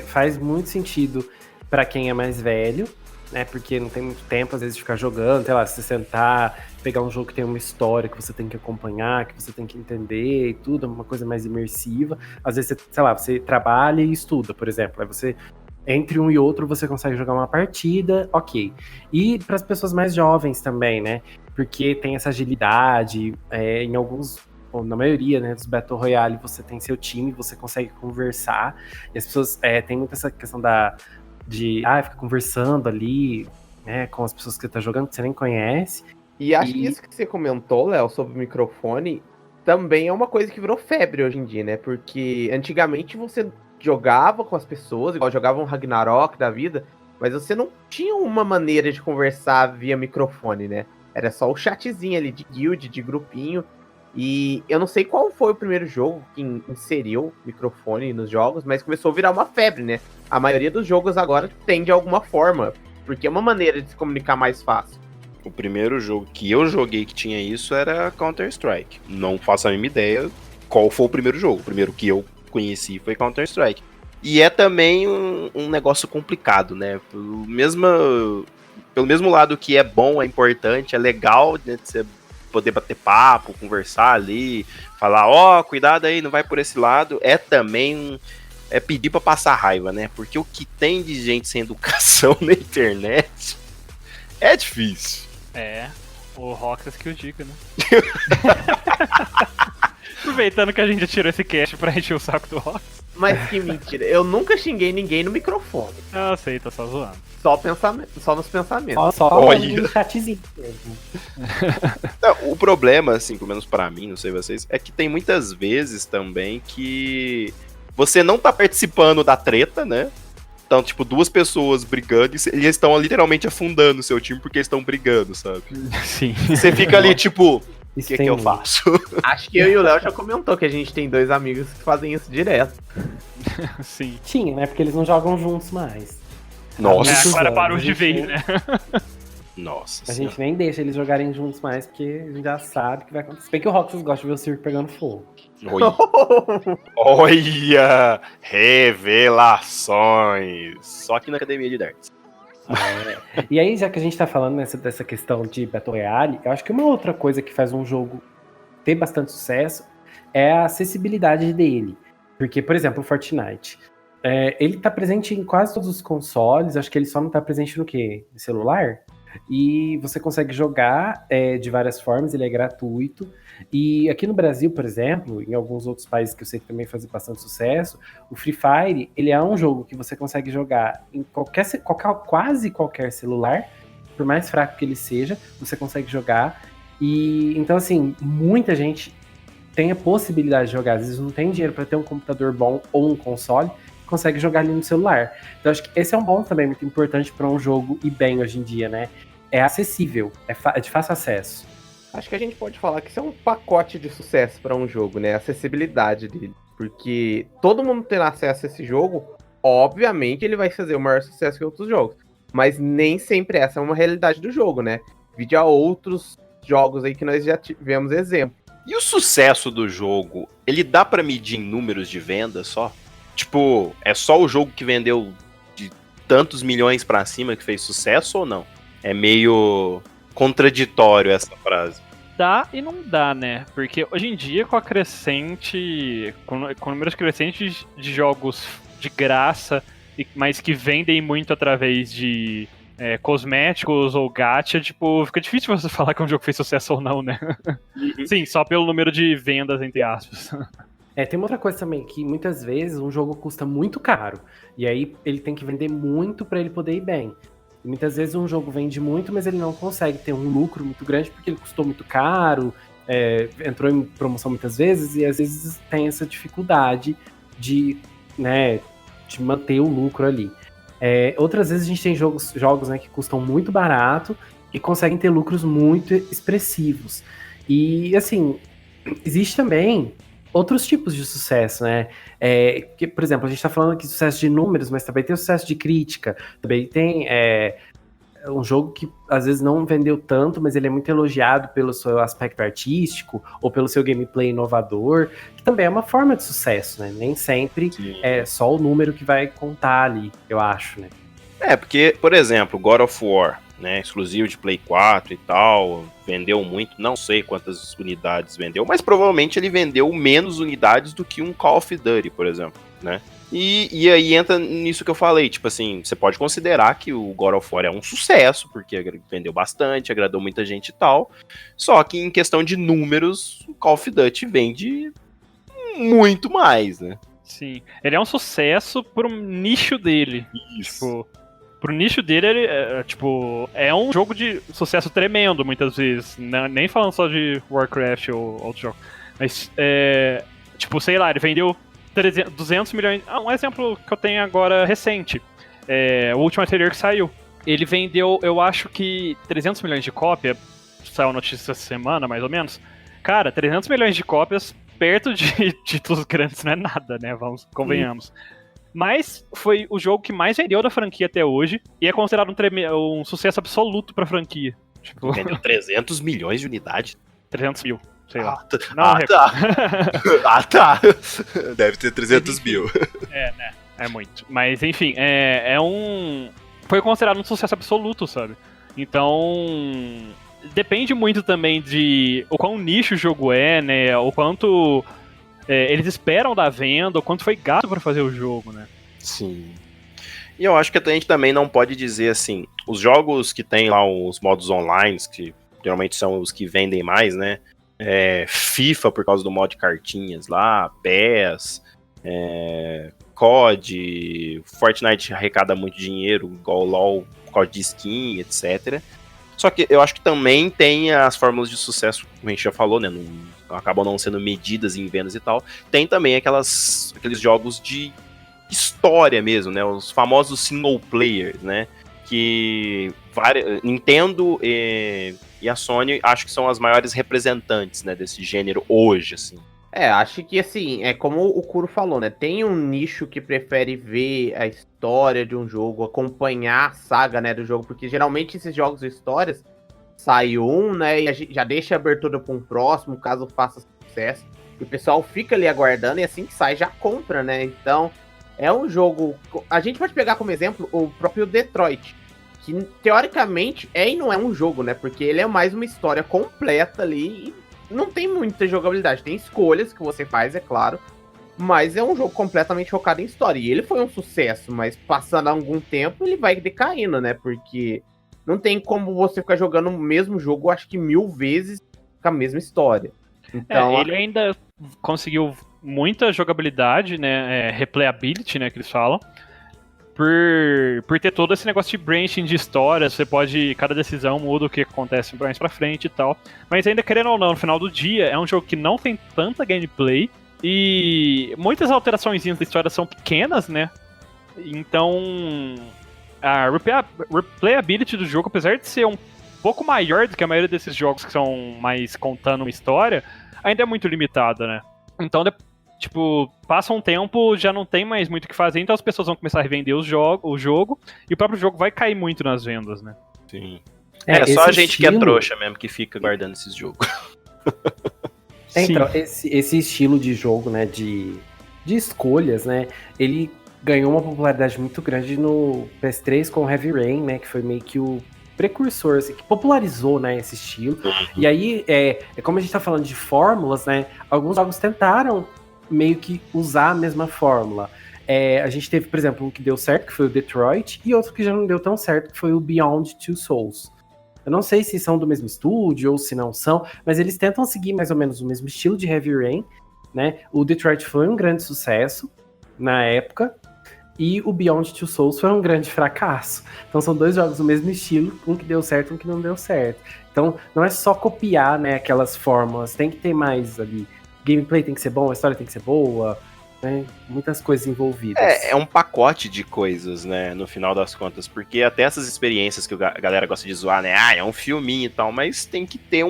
Speaker 4: faz muito sentido pra quem é mais velho, né, porque não tem muito tempo, às vezes, de ficar jogando, sei lá, se você sentar, pegar um jogo que tem uma história que você tem que acompanhar, que você tem que entender e tudo, uma coisa mais imersiva. Às vezes, você, sei lá, você trabalha e estuda, por exemplo, aí você, entre um e outro, você consegue jogar uma partida, ok. E para as pessoas mais jovens também, né, porque tem essa agilidade, em alguns, ou na maioria, né, dos Battle Royale, você tem seu time, você consegue conversar, e as pessoas têm muito essa questão de fica conversando ali, né, com as pessoas que você tá jogando, que você nem conhece.
Speaker 3: E acho que isso que você comentou, Léo, sobre o microfone, também é uma coisa que virou febre hoje em dia, né? Porque antigamente você jogava com as pessoas, igual jogava um Ragnarok da vida, mas você não tinha uma maneira de conversar via microfone, né? Era só o chatzinho ali de guild, de grupinho. E eu não sei qual foi o primeiro jogo que inseriu microfone nos jogos, mas começou a virar uma febre, né? A maioria dos jogos agora tem de alguma forma, porque é uma maneira de se comunicar mais fácil.
Speaker 1: O primeiro jogo que eu joguei que tinha isso era Counter-Strike. Não faço a mínima ideia qual foi o primeiro jogo. O primeiro que eu conheci foi Counter-Strike. E é também um negócio complicado, né? Pelo mesmo lado que é bom, é importante, é legal, né, de você poder bater papo, conversar ali, falar, cuidado aí, não vai por esse lado, é também pedir pra passar raiva, né? Porque o que tem de gente sem educação na internet é difícil.
Speaker 2: O Roxas que o diga, né? Aproveitando que a gente tirou esse cast pra encher o saco do Roxas.
Speaker 3: Mas que mentira, eu nunca xinguei ninguém no microfone.
Speaker 2: Eu sei, tô só zoando.
Speaker 3: Só nos pensamentos.
Speaker 4: Só
Speaker 1: Olha.
Speaker 4: um chatzinho mesmo.
Speaker 1: Não, o problema, assim, pelo menos pra mim, não sei vocês, é que tem muitas vezes também que você não tá participando da treta, né? Então, tipo, duas pessoas brigando e eles estão literalmente afundando o seu time porque eles estão brigando, sabe?
Speaker 2: Sim.
Speaker 1: E você fica ali, tipo, o
Speaker 4: Isso
Speaker 1: que
Speaker 4: tem
Speaker 1: eu
Speaker 4: muito.
Speaker 1: faço?
Speaker 3: Acho que eu e o Léo já comentou que a gente tem 2 amigos que fazem isso direto.
Speaker 2: Sim.
Speaker 4: Tinha, né, porque eles não jogam juntos mais.
Speaker 1: Nossa,
Speaker 4: muitos
Speaker 2: Agora
Speaker 4: anos,
Speaker 2: parou
Speaker 4: a
Speaker 2: de
Speaker 4: gente
Speaker 2: vez,
Speaker 4: nem-
Speaker 2: né?
Speaker 1: nossa
Speaker 4: A
Speaker 1: senhora.
Speaker 4: gente nem deixa eles jogarem juntos mais, porque a gente já sabe que vai acontecer. Bem que o Roxas gosta de ver o circo pegando fogo.
Speaker 1: Olha! Revelações! Só aqui na Academia de Darts.
Speaker 4: E aí, já que a gente tá falando dessa questão de Battle Royale, eu acho que uma outra coisa que faz um jogo ter bastante sucesso é a acessibilidade dele. Porque, por exemplo, o Fortnite. Ele tá presente em quase todos os consoles, acho que ele só não tá presente no quê? No celular? E você consegue jogar de várias formas, ele é gratuito. E aqui no Brasil, por exemplo, em alguns outros países que eu sei que também fazem bastante sucesso, o Free Fire, ele é um jogo que você consegue jogar em quase qualquer celular, por mais fraco que ele seja, você consegue jogar. E então, assim, muita gente tem a possibilidade de jogar. Às vezes não tem dinheiro para ter um computador bom ou um console, consegue jogar ali no celular. Então, acho que esse é um ponto também muito importante para um jogo ir bem hoje em dia, né? É acessível, é de fácil acesso.
Speaker 3: Acho que a gente pode falar que isso é um pacote de sucesso para um jogo, né? A acessibilidade dele. Porque todo mundo tendo acesso a esse jogo, obviamente ele vai fazer o maior sucesso que outros jogos. Mas nem sempre essa é uma realidade do jogo, né? Vide a outros jogos aí que nós já tivemos exemplo.
Speaker 1: E o sucesso do jogo, ele dá pra medir em números de venda só? Tipo, é só o jogo que vendeu de tantos milhões pra cima que fez sucesso ou não? É meio contraditório essa frase.
Speaker 2: Dá e não dá, né? Porque hoje em dia, com números crescentes de jogos de graça, mas que vendem muito através de cosméticos ou gacha, tipo, fica difícil você falar que um jogo fez sucesso ou não, né? Sim, só pelo número de vendas, entre aspas.
Speaker 4: Tem uma outra coisa também, que muitas vezes um jogo custa muito caro, e aí ele tem que vender muito para ele poder ir bem. E muitas vezes um jogo vende muito, mas ele não consegue ter um lucro muito grande porque ele custou muito caro, entrou em promoção muitas vezes, e às vezes tem essa dificuldade de manter o lucro ali. Outras vezes a gente tem jogos, né, que custam muito barato e conseguem ter lucros muito expressivos. E, assim, existe também outros tipos de sucesso, né? Que, por exemplo, a gente tá falando aqui de sucesso de números, mas também tem o sucesso de crítica, também tem um jogo que às vezes não vendeu tanto, mas ele é muito elogiado pelo seu aspecto artístico ou pelo seu gameplay inovador, que também é uma forma de sucesso, né? Nem sempre é só o número que vai contar ali, eu acho, né?
Speaker 1: Porque, por exemplo, God of War, né, exclusivo de Play 4 e tal, vendeu muito, não sei quantas unidades vendeu, mas provavelmente ele vendeu menos unidades do que um Call of Duty, por exemplo, né? E aí entra nisso que eu falei, tipo assim, você pode considerar que o God of War é um sucesso, porque vendeu bastante, agradou muita gente e tal, só que em questão de números, o Call of Duty vende muito mais, né?
Speaker 2: Sim, ele é um sucesso pro nicho dele.
Speaker 1: Isso.
Speaker 2: Tipo, pro nicho dele, ele é um jogo de sucesso tremendo, muitas vezes. Nem falando só de Warcraft ou outro jogo. Mas, tipo, sei lá, ele vendeu 200 milhões. Um exemplo que eu tenho agora recente. O Ultimate Warrior que saiu. Ele vendeu, eu acho que 300 milhões de cópias. Saiu notícia essa semana, mais ou menos. Cara, 300 milhões de cópias perto de títulos grandes não é nada, né? Convenhamos. Mas foi o jogo que mais vendeu da franquia até hoje e é considerado um sucesso absoluto pra franquia. Tipo,
Speaker 1: vendeu 300 milhões de unidades?
Speaker 2: 300 mil, sei lá.
Speaker 1: Tá. Deve ter 300 mil.
Speaker 2: Né? É muito. Mas enfim, foi considerado um sucesso absoluto, sabe? Então, depende muito também de o quão nicho o jogo é, né? O quanto eles esperam da venda, o quanto foi gasto pra fazer o jogo, né?
Speaker 1: Sim. E eu acho que a gente também não pode dizer assim, os jogos que tem lá os modos online, que geralmente são os que vendem mais, né? FIFA por causa do modo de cartinhas lá, PES, COD, Fortnite arrecada muito dinheiro, igual o LoL, por causa de skin, etc. Só que eu acho que também tem as fórmulas de sucesso, como a gente já falou, né? Acabam não sendo medidas em vendas e tal. Tem também aqueles jogos de história mesmo, né? Os famosos single players, né? Que Nintendo e a Sony acho que são as maiores representantes, né, desse gênero hoje, assim.
Speaker 3: Acho que assim, é como o Kuro falou, né? Tem um nicho que prefere ver a história de um jogo, acompanhar a saga, né, do jogo, porque geralmente esses jogos de histórias sai um, né, e a gente já deixa a abertura para um próximo, caso faça sucesso. E o pessoal fica ali aguardando e assim que sai já compra, né? Então, é um jogo... A gente pode pegar como exemplo o próprio Detroit, que teoricamente e não é um jogo, né? Porque ele é mais uma história completa ali e não tem muita jogabilidade. Tem escolhas que você faz, é claro, mas é um jogo completamente focado em história. E ele foi um sucesso, mas passando algum tempo ele vai decaindo, né? Porque não tem como você ficar jogando o mesmo jogo, acho que 1000 vezes com a mesma história. Então,
Speaker 2: ele ainda conseguiu muita jogabilidade, né? Replayability, né? Que eles falam. Por ter todo esse negócio de branching de história, você pode, cada decisão muda o que acontece mais pra frente e tal. Mas ainda querendo ou não, no final do dia, é um jogo que não tem tanta gameplay e muitas alterações da história são pequenas, né? Então, a replayability do jogo, apesar de ser um pouco maior do que a maioria desses jogos que são mais contando uma história, ainda é muito limitada, né? Então, tipo, passa um tempo, já não tem mais muito o que fazer, então as pessoas vão começar a revender o jogo, e o próprio jogo vai cair muito nas vendas, né?
Speaker 1: Sim. Só a gente
Speaker 4: estilo...
Speaker 1: que é trouxa mesmo, que fica guardando esses jogos.
Speaker 4: Então, esse estilo de jogo, né, de escolhas, né, ele ganhou uma popularidade muito grande no PS3 com o Heavy Rain, né, que foi meio que o precursor, assim, que popularizou, né, esse estilo. E aí, como a gente tá falando de fórmulas, né, alguns jogos tentaram meio que usar a mesma fórmula. A gente teve, por exemplo, um que deu certo, que foi o Detroit, e outro que já não deu tão certo, que foi o Beyond Two Souls. Eu não sei se são do mesmo estúdio ou se não são, mas eles tentam seguir mais ou menos o mesmo estilo de Heavy Rain, né? O Detroit foi um grande sucesso na época, e o Beyond Two Souls foi um grande fracasso. Então são dois jogos do mesmo estilo, um que deu certo e um que não deu certo. Então não é só copiar, né, aquelas fórmulas, tem que ter mais ali. Gameplay tem que ser bom, a história tem que ser boa, né? Muitas coisas envolvidas.
Speaker 1: É um pacote de coisas, né, no final das contas, porque até essas experiências que a galera gosta de zoar, né, é um filminho e tal, mas tem que ter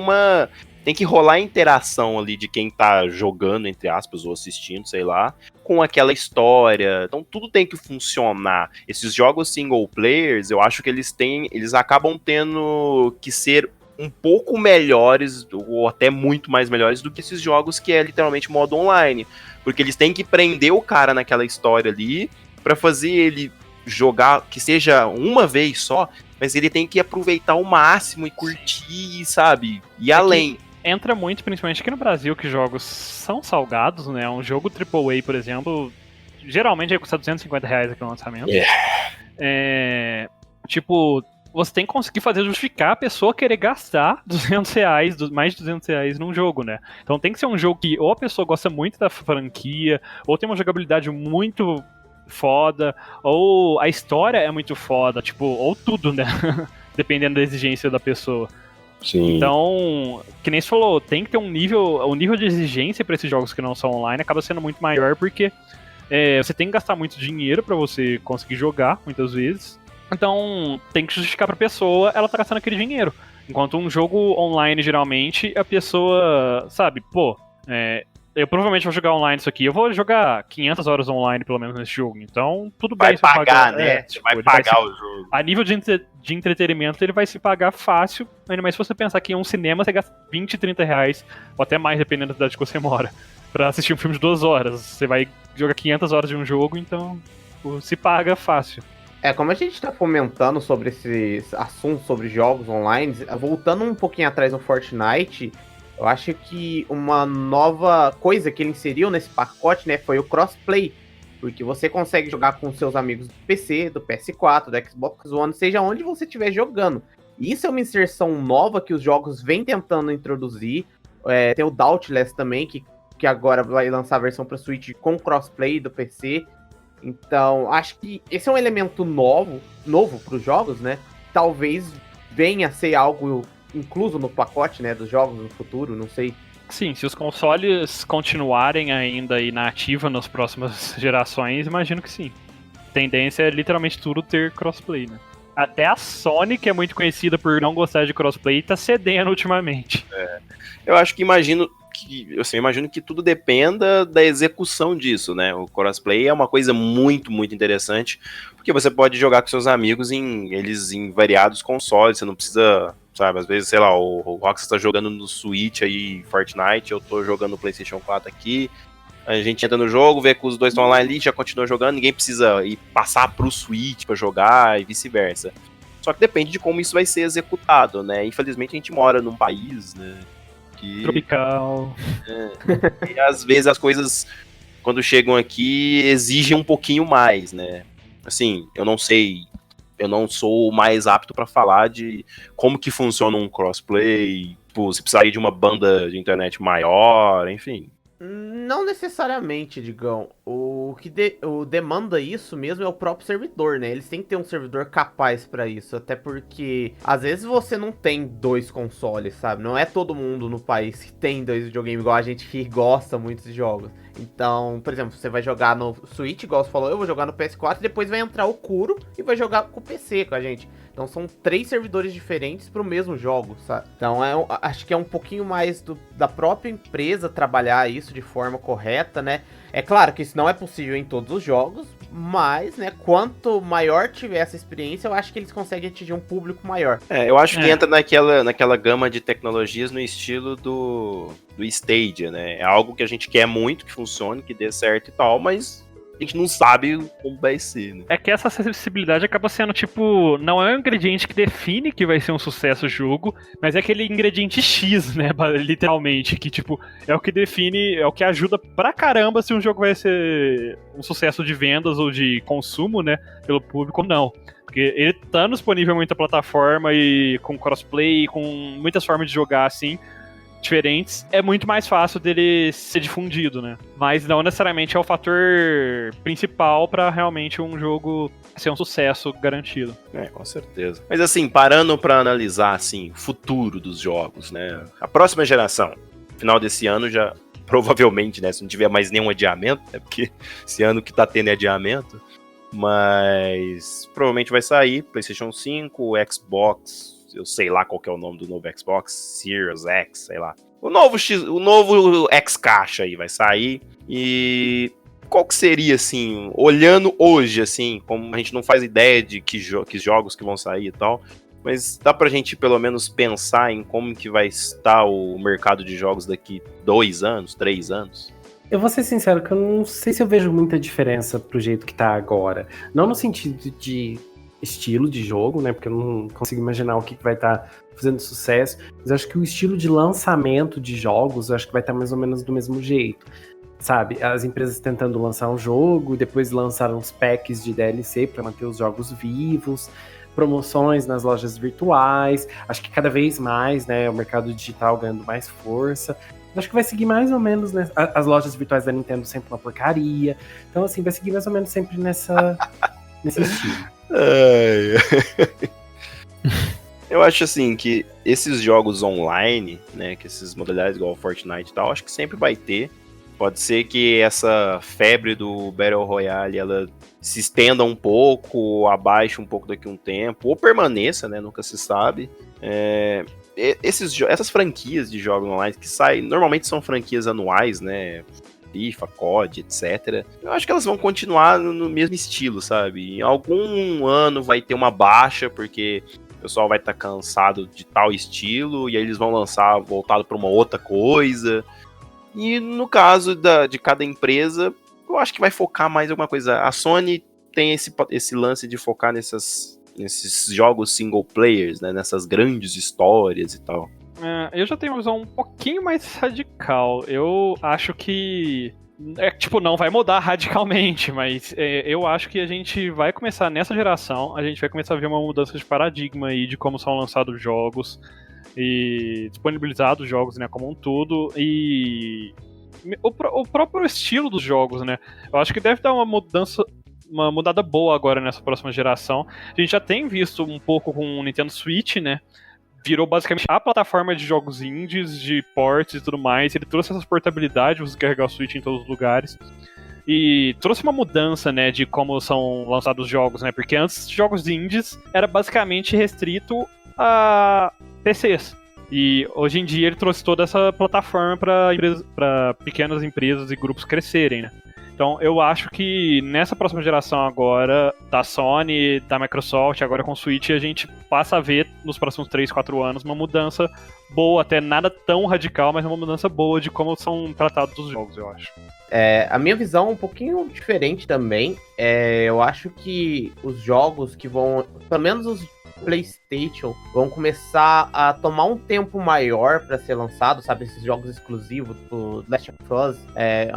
Speaker 1: tem que rolar a interação ali de quem tá jogando, entre aspas, ou assistindo, sei lá, com aquela história. Então tudo tem que funcionar. Esses jogos single players, eu acho que eles acabam tendo que ser um pouco melhores, ou até muito mais melhores do que esses jogos que é literalmente modo online. Porque eles têm que prender o cara naquela história ali pra fazer ele jogar, que seja uma vez só, mas ele tem que aproveitar o máximo e curtir, sabe? E além.
Speaker 2: Entra muito, principalmente aqui no Brasil, que jogos são salgados, né? Um jogo AAA, por exemplo, geralmente vai custar R$250 aqui no lançamento. Tipo, você tem que conseguir fazer justificar a pessoa querer gastar R$200, mais de R$200 num jogo, né? Então tem que ser um jogo que ou a pessoa gosta muito da franquia, ou tem uma jogabilidade muito foda, ou a história é muito foda, tipo, ou tudo, né? Dependendo da exigência da pessoa.
Speaker 1: Sim.
Speaker 2: Então, que nem você falou, tem que ter o nível de exigência para esses jogos que não são online acaba sendo muito maior, porque você tem que gastar muito dinheiro para você conseguir jogar, muitas vezes. Então, tem que justificar pra pessoa ela tá gastando aquele dinheiro. Enquanto um jogo online, geralmente, a pessoa, sabe, eu provavelmente vou jogar online isso aqui. Eu vou jogar 500 horas online, pelo menos, nesse jogo. Então, tudo
Speaker 1: vai
Speaker 2: bem.
Speaker 1: Pagar, né? Você vai pagar o jogo.
Speaker 2: A nível de entretenimento, ele vai se pagar fácil. Ainda mais se você pensar que em um cinema você gasta R$20, R$30, ou até mais, dependendo da cidade que você mora, pra assistir um filme de 2 horas. Você vai jogar 500 horas de um jogo, então se paga fácil.
Speaker 3: Como a gente tá fomentando sobre esses assuntos sobre jogos online, voltando um pouquinho atrás no Fortnite, eu acho que uma nova coisa que ele inseriu nesse pacote, né, foi o crossplay. Porque você consegue jogar com seus amigos do PC, do PS4, do Xbox One, seja onde você estiver jogando. Isso é uma inserção nova que os jogos vêm tentando introduzir. Tem o Dauntless também, que agora vai lançar a versão para Switch com crossplay do PC. Então, acho que esse é um elemento novo para os jogos, né? Talvez venha a ser algo incluso no pacote, né, dos jogos no futuro, não sei.
Speaker 2: Sim, se os consoles continuarem ainda aí na ativa nas próximas gerações, imagino que sim. A tendência é literalmente tudo ter crossplay, né? Até a Sony, que é muito conhecida por não gostar de crossplay, tá cedendo ultimamente.
Speaker 1: Eu acho que imagino que tudo dependa da execução disso, né? O crossplay é uma coisa muito, muito interessante, porque você pode jogar com seus amigos em variados consoles, você não precisa, sabe, às vezes, sei lá, o Rockstar tá jogando no Switch aí, Fortnite, eu tô jogando no PlayStation 4 aqui, a gente entra no jogo, vê que os dois estão online ali, já continua jogando, ninguém precisa ir passar pro Switch pra jogar e vice-versa. Só que depende de como isso vai ser executado, né? Infelizmente a gente mora num país, né,
Speaker 2: tropical.
Speaker 1: E às vezes as coisas, quando chegam aqui, exigem um pouquinho mais, né? Assim, eu não sei, eu não sou o mais apto pra falar de como que funciona um crossplay, se precisaria de uma banda de internet maior, enfim.
Speaker 3: Não necessariamente, Digão. O que demanda isso mesmo é o próprio servidor, né? Eles têm que ter um servidor capaz pra isso. Até porque, às vezes, você não tem 2 consoles, sabe? Não é todo mundo no país que tem 2 videogames, igual a gente que gosta muito de jogos. Então, por exemplo, você vai jogar no Switch, igual você falou, eu vou jogar no PS4, e depois vai entrar o Kuro e vai jogar com o PC com a gente. Então são 3 servidores diferentes pro mesmo jogo, sabe? Então acho que é um pouquinho mais da própria empresa trabalhar isso de forma correta, né? É claro que isso não é possível em todos os jogos, mas, né, quanto maior tiver essa experiência, eu acho que eles conseguem atingir um público maior.
Speaker 1: Eu acho que entra naquela gama de tecnologias no estilo do Stadia, né? É algo que a gente quer muito que funcione, que dê certo e tal, mas a gente não sabe como vai ser, né?
Speaker 2: É que essa acessibilidade acaba sendo, tipo, não é um ingrediente que define que vai ser um sucesso o jogo, mas é aquele ingrediente X, né, literalmente, que, tipo, é o que define, é o que ajuda pra caramba se um jogo vai ser um sucesso de vendas ou de consumo, né, pelo público ou não. Porque ele tá disponível em muita plataforma e com crossplay, com muitas formas de jogar, assim, diferentes, é muito mais fácil dele ser difundido, né? Mas não necessariamente é o fator principal pra realmente um jogo ser um sucesso garantido.
Speaker 1: Com certeza. Mas assim, parando pra analisar, assim, o futuro dos jogos, né? A próxima geração, final desse ano já, provavelmente, né? Se não tiver mais nenhum adiamento, né? Porque esse ano que tá tendo é adiamento, mas provavelmente vai sair PlayStation 5, Xbox, eu sei lá qual que é o nome do novo Xbox, Series X, sei lá. O novo X caixa aí vai sair. E qual que seria, assim, olhando hoje, assim, como a gente não faz ideia de que jogos que vão sair e tal, mas dá pra gente pelo menos pensar em como que vai estar o mercado de jogos daqui 2 anos, 3 anos?
Speaker 4: Eu vou ser sincero que eu não sei se eu vejo muita diferença pro jeito que tá agora. Não no sentido de estilo de jogo, né? Porque eu não consigo imaginar o que vai estar fazendo sucesso. Mas eu acho que o estilo de lançamento de jogos, eu acho que vai estar mais ou menos do mesmo jeito. Sabe? As empresas tentando lançar um jogo, depois lançaram uns packs de DLC para manter os jogos vivos, promoções nas lojas virtuais. Acho que cada vez mais, né? O mercado digital ganhando mais força. Acho que vai seguir mais ou menos, né? As lojas virtuais da Nintendo sempre uma porcaria. Então, assim, vai seguir mais ou menos sempre nesse estilo.
Speaker 1: Eu acho, assim, que esses jogos online, né? Que esses modalidades igual Fortnite e tal, acho que sempre vai ter. Pode ser que essa febre do Battle Royale, ela se estenda um pouco, abaixe um pouco daqui a um tempo, ou permaneça, né? Nunca se sabe. Essas franquias de jogos online que saem, normalmente são franquias anuais, né? FIFA, COD, etc. Eu acho que elas vão continuar no mesmo estilo, sabe? Em algum ano vai ter uma baixa, porque o pessoal vai estar cansado de tal estilo, e aí eles vão lançar voltado para uma outra coisa. E no caso de cada empresa, eu acho que vai focar mais em alguma coisa. A Sony tem esse lance de focar nesses jogos single players, né? Nessas grandes histórias e tal.
Speaker 2: Eu já tenho uma visão um pouquinho mais radical. Eu acho que não vai mudar radicalmente, mas eu acho que a gente vai começar nessa geração, a gente vai começar a ver uma mudança de paradigma aí de como são lançados jogos e disponibilizados jogos, né, como um todo, e o próprio estilo dos jogos, né? Eu acho que deve dar uma mudada boa agora nessa próxima geração. A gente já tem visto um pouco com o Nintendo Switch, né? Virou basicamente a plataforma de jogos indies, de ports e tudo mais. Ele trouxe essa portabilidade, você carregar o Switch em todos os lugares. E trouxe uma mudança, né, de como são lançados os jogos, né? Porque antes, jogos indies era basicamente restrito a PCs. E hoje em dia ele trouxe toda essa plataforma para pequenas empresas e grupos crescerem, né? Então eu acho que nessa próxima geração agora, da Sony, da Microsoft, agora com o Switch, a gente passa a ver nos próximos 3, 4 anos uma mudança boa, até nada tão radical, mas uma mudança boa de como são tratados os jogos, eu acho.
Speaker 3: A minha visão é um pouquinho diferente também. Eu acho que os jogos que vão, pelo menos os PlayStation, vão começar a tomar um tempo maior para ser lançado, sabe? Esses jogos exclusivos, do Last of Us,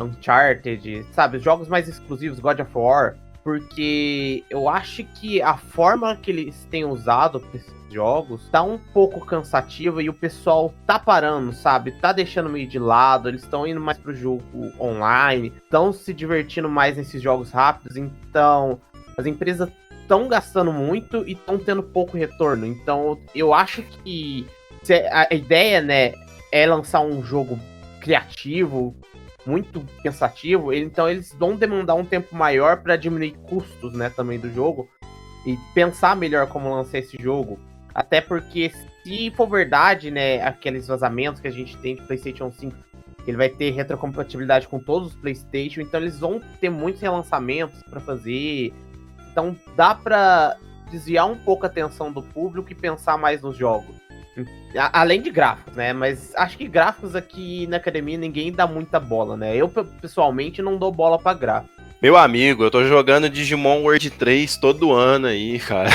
Speaker 3: Uncharted, sabe? Os jogos mais exclusivos, God of War, porque eu acho que a forma que eles têm usado pra esses jogos tá um pouco cansativa e o pessoal tá parando, sabe? Tá deixando meio de lado, eles estão indo mais pro jogo online, estão se divertindo mais nesses jogos rápidos, então as empresas estão gastando muito e estão tendo pouco retorno. Então eu acho que a ideia, né, é lançar um jogo criativo, muito pensativo, então eles vão demandar um tempo maior para diminuir custos, né, também do jogo e pensar melhor como lançar esse jogo. Até porque se for verdade, né, aqueles vazamentos que a gente tem de PlayStation 5, ele vai ter retrocompatibilidade com todos os PlayStation, então eles vão ter muitos relançamentos para fazer. Então dá pra desviar um pouco a atenção do público e pensar mais nos jogos. Além de gráficos, né? Mas acho que gráficos aqui na academia ninguém dá muita bola, né? Eu, pessoalmente, não dou bola pra gráfico.
Speaker 1: Meu amigo, eu tô jogando Digimon World 3 todo ano aí, cara.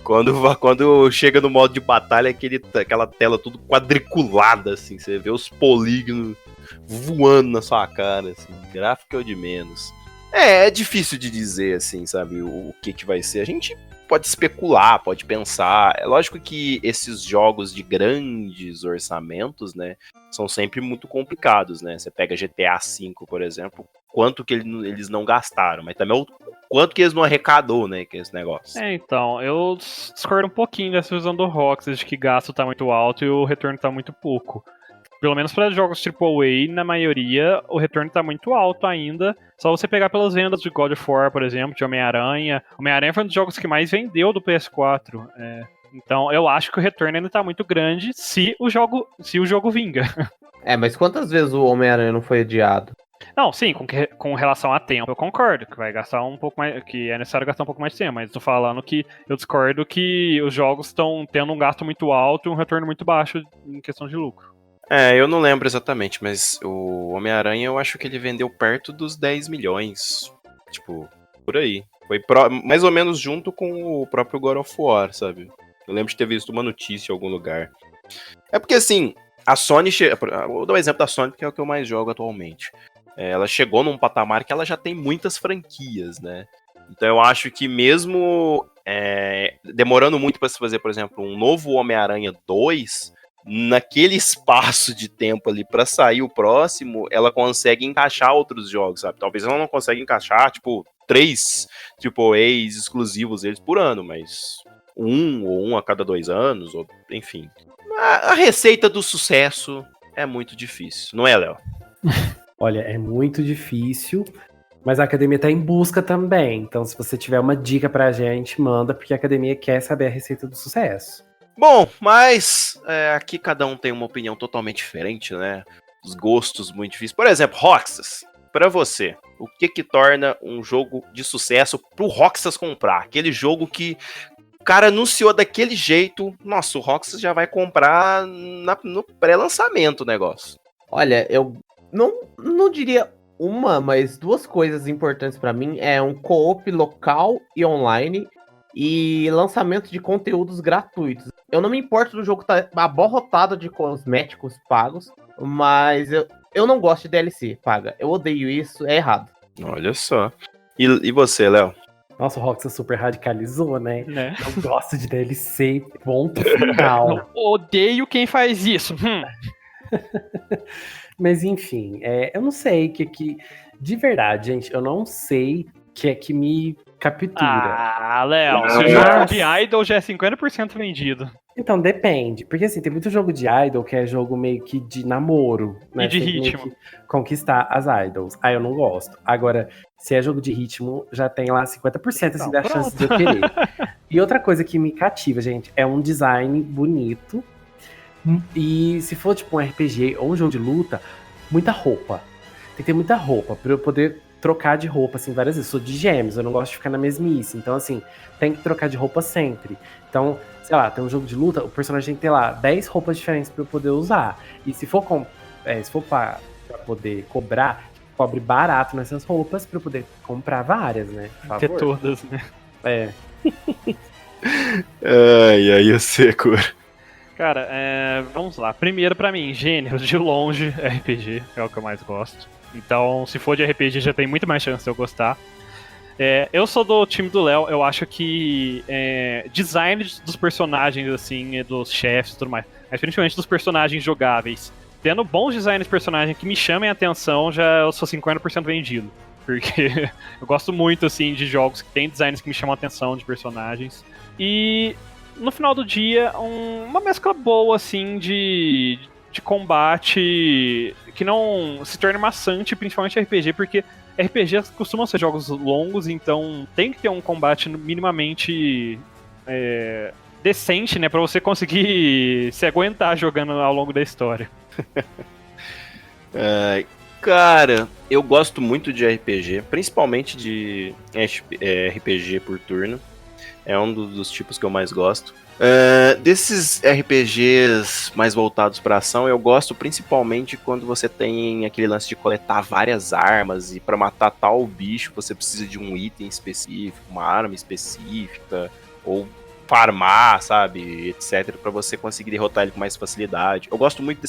Speaker 1: Quando chega no modo de batalha, aquela tela tudo quadriculada, assim. Você vê os polígonos voando na sua cara, assim. Gráfico é o de menos. É difícil de dizer, assim, sabe, o que vai ser. A gente pode especular, pode pensar. É lógico que esses jogos de grandes orçamentos, né, são sempre muito complicados, né? Você pega GTA V, por exemplo, quanto que eles não gastaram, mas também o quanto que eles não arrecadou, né, que é esse negócio.
Speaker 2: Então, eu discordo um pouquinho dessa visão do Roxas, de que gasto tá muito alto e o retorno tá muito pouco. Pelo menos para jogos AAA, na maioria, o retorno tá muito alto ainda. Só você pegar pelas vendas de God of War, por exemplo, de Homem-Aranha. Homem-Aranha foi um dos jogos que mais vendeu do PS4. Então, eu acho que o retorno ainda tá muito grande se o jogo vinga.
Speaker 3: Mas quantas vezes o Homem-Aranha não foi adiado?
Speaker 2: Não, sim, com relação a tempo, eu concordo que vai gastar um pouco mais, que é necessário gastar um pouco mais de tempo, mas tô falando que eu discordo que os jogos estão tendo um gasto muito alto e um retorno muito baixo em questão de lucro.
Speaker 1: Eu não lembro exatamente, mas o Homem-Aranha eu acho que ele vendeu perto dos 10 milhões. Tipo, por aí. Foi mais ou menos junto com o próprio God of War, sabe? Eu lembro de ter visto uma notícia em algum lugar. É porque assim, a Sony. Vou dar um exemplo da Sony, que é o que eu mais jogo atualmente. Ela chegou num patamar que ela já tem muitas franquias, né? Então eu acho que mesmo demorando muito pra se fazer, por exemplo, um novo Homem-Aranha 2, naquele espaço de tempo ali pra sair o próximo, ela consegue encaixar outros jogos, sabe? Talvez ela não consiga encaixar, tipo, 3 AAAs exclusivos deles por ano, mas um a cada 2 anos, ou enfim. A receita do sucesso é muito difícil, não é, Léo?
Speaker 4: Olha, é muito difícil, mas a academia tá em busca também. Então, se você tiver uma dica pra gente, manda, porque a academia quer saber a receita do sucesso.
Speaker 1: Bom, mas aqui cada um tem uma opinião totalmente diferente, né? Os gostos muito difíceis. Por exemplo, Roxas, pra você, o que torna um jogo de sucesso pro Roxas comprar? Aquele jogo que o cara anunciou daquele jeito, nossa, o Roxas já vai comprar no pré-lançamento o negócio.
Speaker 3: Olha, eu não diria uma, mas 2 coisas importantes pra mim é um co-op local e online e lançamento de conteúdos gratuitos. Eu não me importo do jogo estar abarrotado de cosméticos pagos, mas eu não gosto de DLC paga. Eu odeio isso, é errado.
Speaker 1: Olha só. E você, Léo?
Speaker 4: Nossa, o Roxas super radicalizou, né?
Speaker 2: Né?
Speaker 4: Eu gosto de DLC, ponto final.
Speaker 2: Não, odeio quem faz isso.
Speaker 4: Mas enfim, eu não sei que de verdade, gente, eu não sei o que é que me captura.
Speaker 2: Ah, Léo, se o jogo de Idol já é 50% vendido.
Speaker 4: Então, depende. Porque assim, tem muito jogo de idol que é jogo meio que de namoro, né?
Speaker 2: E de
Speaker 4: Você tem que meio
Speaker 2: ritmo.
Speaker 4: que conquistar as idols. Aí eu não gosto. Agora, se é jogo de ritmo, já tem lá 50% assim,
Speaker 2: Então,
Speaker 4: da
Speaker 2: pronto.
Speaker 4: chance de eu querer. E outra coisa que me cativa, gente, é um design bonito. E se for tipo um RPG ou um jogo de luta, muita roupa. Tem que ter muita roupa pra eu poder trocar de roupa, assim, várias vezes. Sou de gêmeos, eu não gosto de ficar na mesmice. Então, assim, tem que trocar de roupa sempre. Então, sei lá, tem um jogo de luta, o personagem tem que ter lá 10 roupas diferentes pra eu poder usar. E se for pra poder cobrar, cobre barato nessas roupas pra eu poder comprar várias, né? Por
Speaker 2: Ter
Speaker 4: favor.
Speaker 2: todas, né?
Speaker 4: É.
Speaker 1: Ai, eu sei, cura.
Speaker 2: Cara, vamos lá. Primeiro, pra mim, gêneros de longe, RPG é o que eu mais gosto. Então, se for de RPG, já tem muito mais chance de eu gostar. Eu sou do time do Léo, eu acho que design dos personagens, assim, dos chefes e tudo mais, mas principalmente dos personagens jogáveis, tendo bons designs de personagem que me chamem a atenção, já eu sou 50% vendido. Porque eu gosto muito, assim, de jogos que tem designs que me chamam a atenção de personagens. E no final do dia, uma mescla boa, assim, de combate que não se torne maçante, principalmente RPG, porque RPGs costumam ser jogos longos, então tem que ter um combate minimamente decente, né, pra você conseguir se aguentar jogando ao longo da história.
Speaker 1: Cara, eu gosto muito de RPG, principalmente de RPG por turno. É um dos tipos que eu mais gosto. Desses RPGs mais voltados para ação, eu gosto principalmente quando você tem aquele lance de coletar várias armas e para matar tal bicho você precisa de um item específico, uma arma específica, ou farmar, sabe, etc, para você conseguir derrotar ele com mais facilidade. Eu gosto muito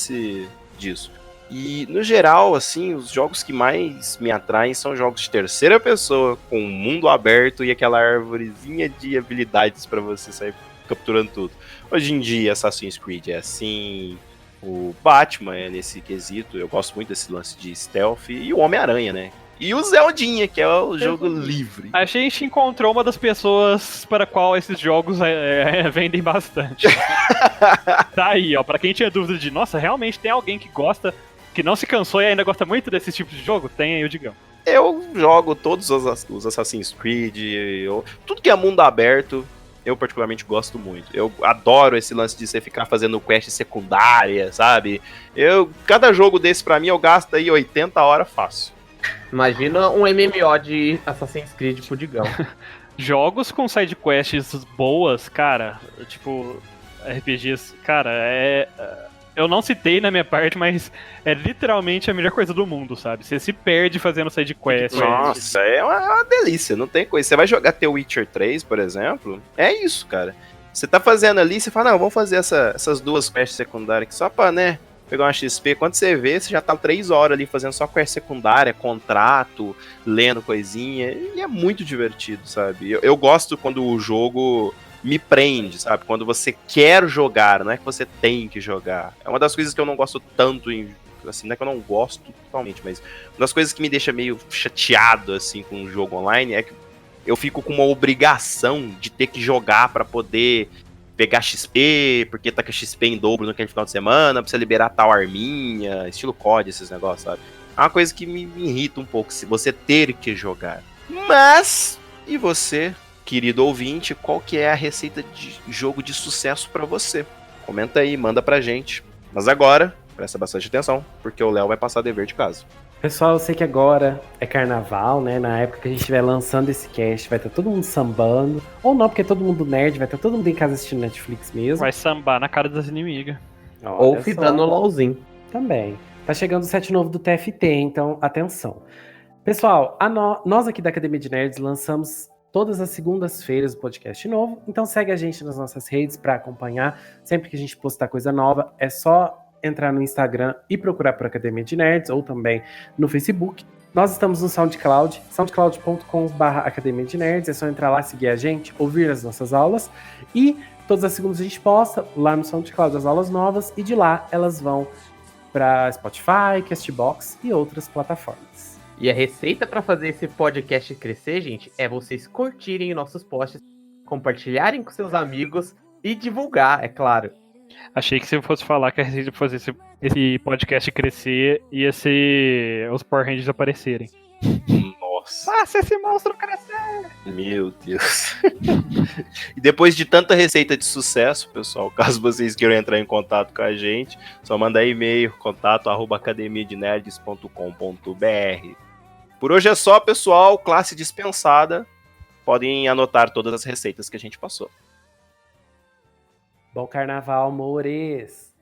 Speaker 1: disso. E, no geral, assim, os jogos que mais me atraem são jogos de terceira pessoa, com um mundo aberto e aquela árvorezinha de habilidades pra você sair capturando tudo. Hoje em dia, Assassin's Creed é assim, o Batman é nesse quesito, eu gosto muito desse lance de stealth, e o Homem-Aranha, né? E o Zeldinha, que é o jogo livre.
Speaker 2: A gente encontrou uma das pessoas para qual esses jogos vendem bastante. Tá aí, ó, pra quem tinha dúvida de, nossa, realmente tem alguém que gosta, que não se cansou e ainda gosta muito desse tipo de jogo? Tem aí o Digão.
Speaker 1: Eu jogo todos os Assassin's Creed, tudo que é mundo aberto, eu particularmente gosto muito. Eu adoro esse lance de você ficar fazendo quest secundária, sabe? Cada jogo desse pra mim eu gasto aí 80 horas fácil.
Speaker 3: Imagina um MMO de Assassin's Creed pro Digão.
Speaker 2: Jogos com sidequests boas, cara, tipo, RPGs, cara, eu não citei na minha parte, mas é literalmente a melhor coisa do mundo, sabe? Você se perde fazendo sidequest.
Speaker 1: Nossa, é uma delícia, não tem coisa. Você vai jogar The Witcher 3, por exemplo, é isso, cara. Você tá fazendo ali, você fala, não, vamos fazer essas duas quests secundárias aqui só pra, né, pegar uma XP. Quando você vê, você já tá 3 horas ali fazendo só quest secundária, contrato, lendo coisinha, e é muito divertido, sabe? Eu gosto quando o jogo me prende, sabe? Quando você quer jogar, não é que você tem que jogar. É uma das coisas que eu não gosto tanto assim, não é que eu não gosto totalmente, mas uma das coisas que me deixa meio chateado, assim, com o jogo online é que eu fico com uma obrigação de ter que jogar pra poder pegar XP, porque tá com a XP em dobro naquele final de semana, pra você liberar tal arminha, estilo COD, esses negócios, sabe? É uma coisa que me irrita um pouco, se você ter que jogar. Mas, e você, querido ouvinte, qual que é a receita de jogo de sucesso pra você? Comenta aí, manda pra gente. Mas agora, presta bastante atenção, porque o Léo vai passar dever de casa.
Speaker 4: Pessoal, eu sei que agora é carnaval, né? Na época que a gente estiver lançando esse cast, vai estar todo mundo sambando. Ou não, porque é todo mundo nerd, vai estar todo mundo em casa assistindo Netflix mesmo.
Speaker 2: Vai sambar na cara das inimigas.
Speaker 3: Ou
Speaker 4: Olha
Speaker 3: fitando o
Speaker 4: só.
Speaker 3: LOLzinho.
Speaker 4: Também. Tá chegando o set novo do TFT, então atenção. Pessoal, nós aqui da Academia de Nerds lançamos todas as segundas-feiras o podcast novo, então segue a gente nas nossas redes para acompanhar. Sempre que a gente postar coisa nova, é só entrar no Instagram e procurar por Academia de Nerds, ou também no Facebook. Nós estamos no SoundCloud, soundcloud.com/Academia de Nerds, é só entrar lá, seguir a gente, ouvir as nossas aulas, e todas as segundas a gente posta lá no SoundCloud as aulas novas, e de lá elas vão para Spotify, Castbox e outras plataformas.
Speaker 3: E a receita para fazer esse podcast crescer, gente, é vocês curtirem nossos posts, compartilharem com seus amigos e divulgar, é claro.
Speaker 2: Achei que você fosse falar que a receita pra fazer esse podcast crescer ia ser os Power Rangers aparecerem.
Speaker 1: Nossa.
Speaker 2: Faça esse monstro crescer!
Speaker 1: Meu Deus. E depois de tanta receita de sucesso, pessoal, caso vocês queiram entrar em contato com a gente, só mandar e-mail, contato@academiadenerds.com.br. Por hoje é só, pessoal, classe dispensada. Podem anotar todas as receitas que a gente passou.
Speaker 4: Bom carnaval, amores!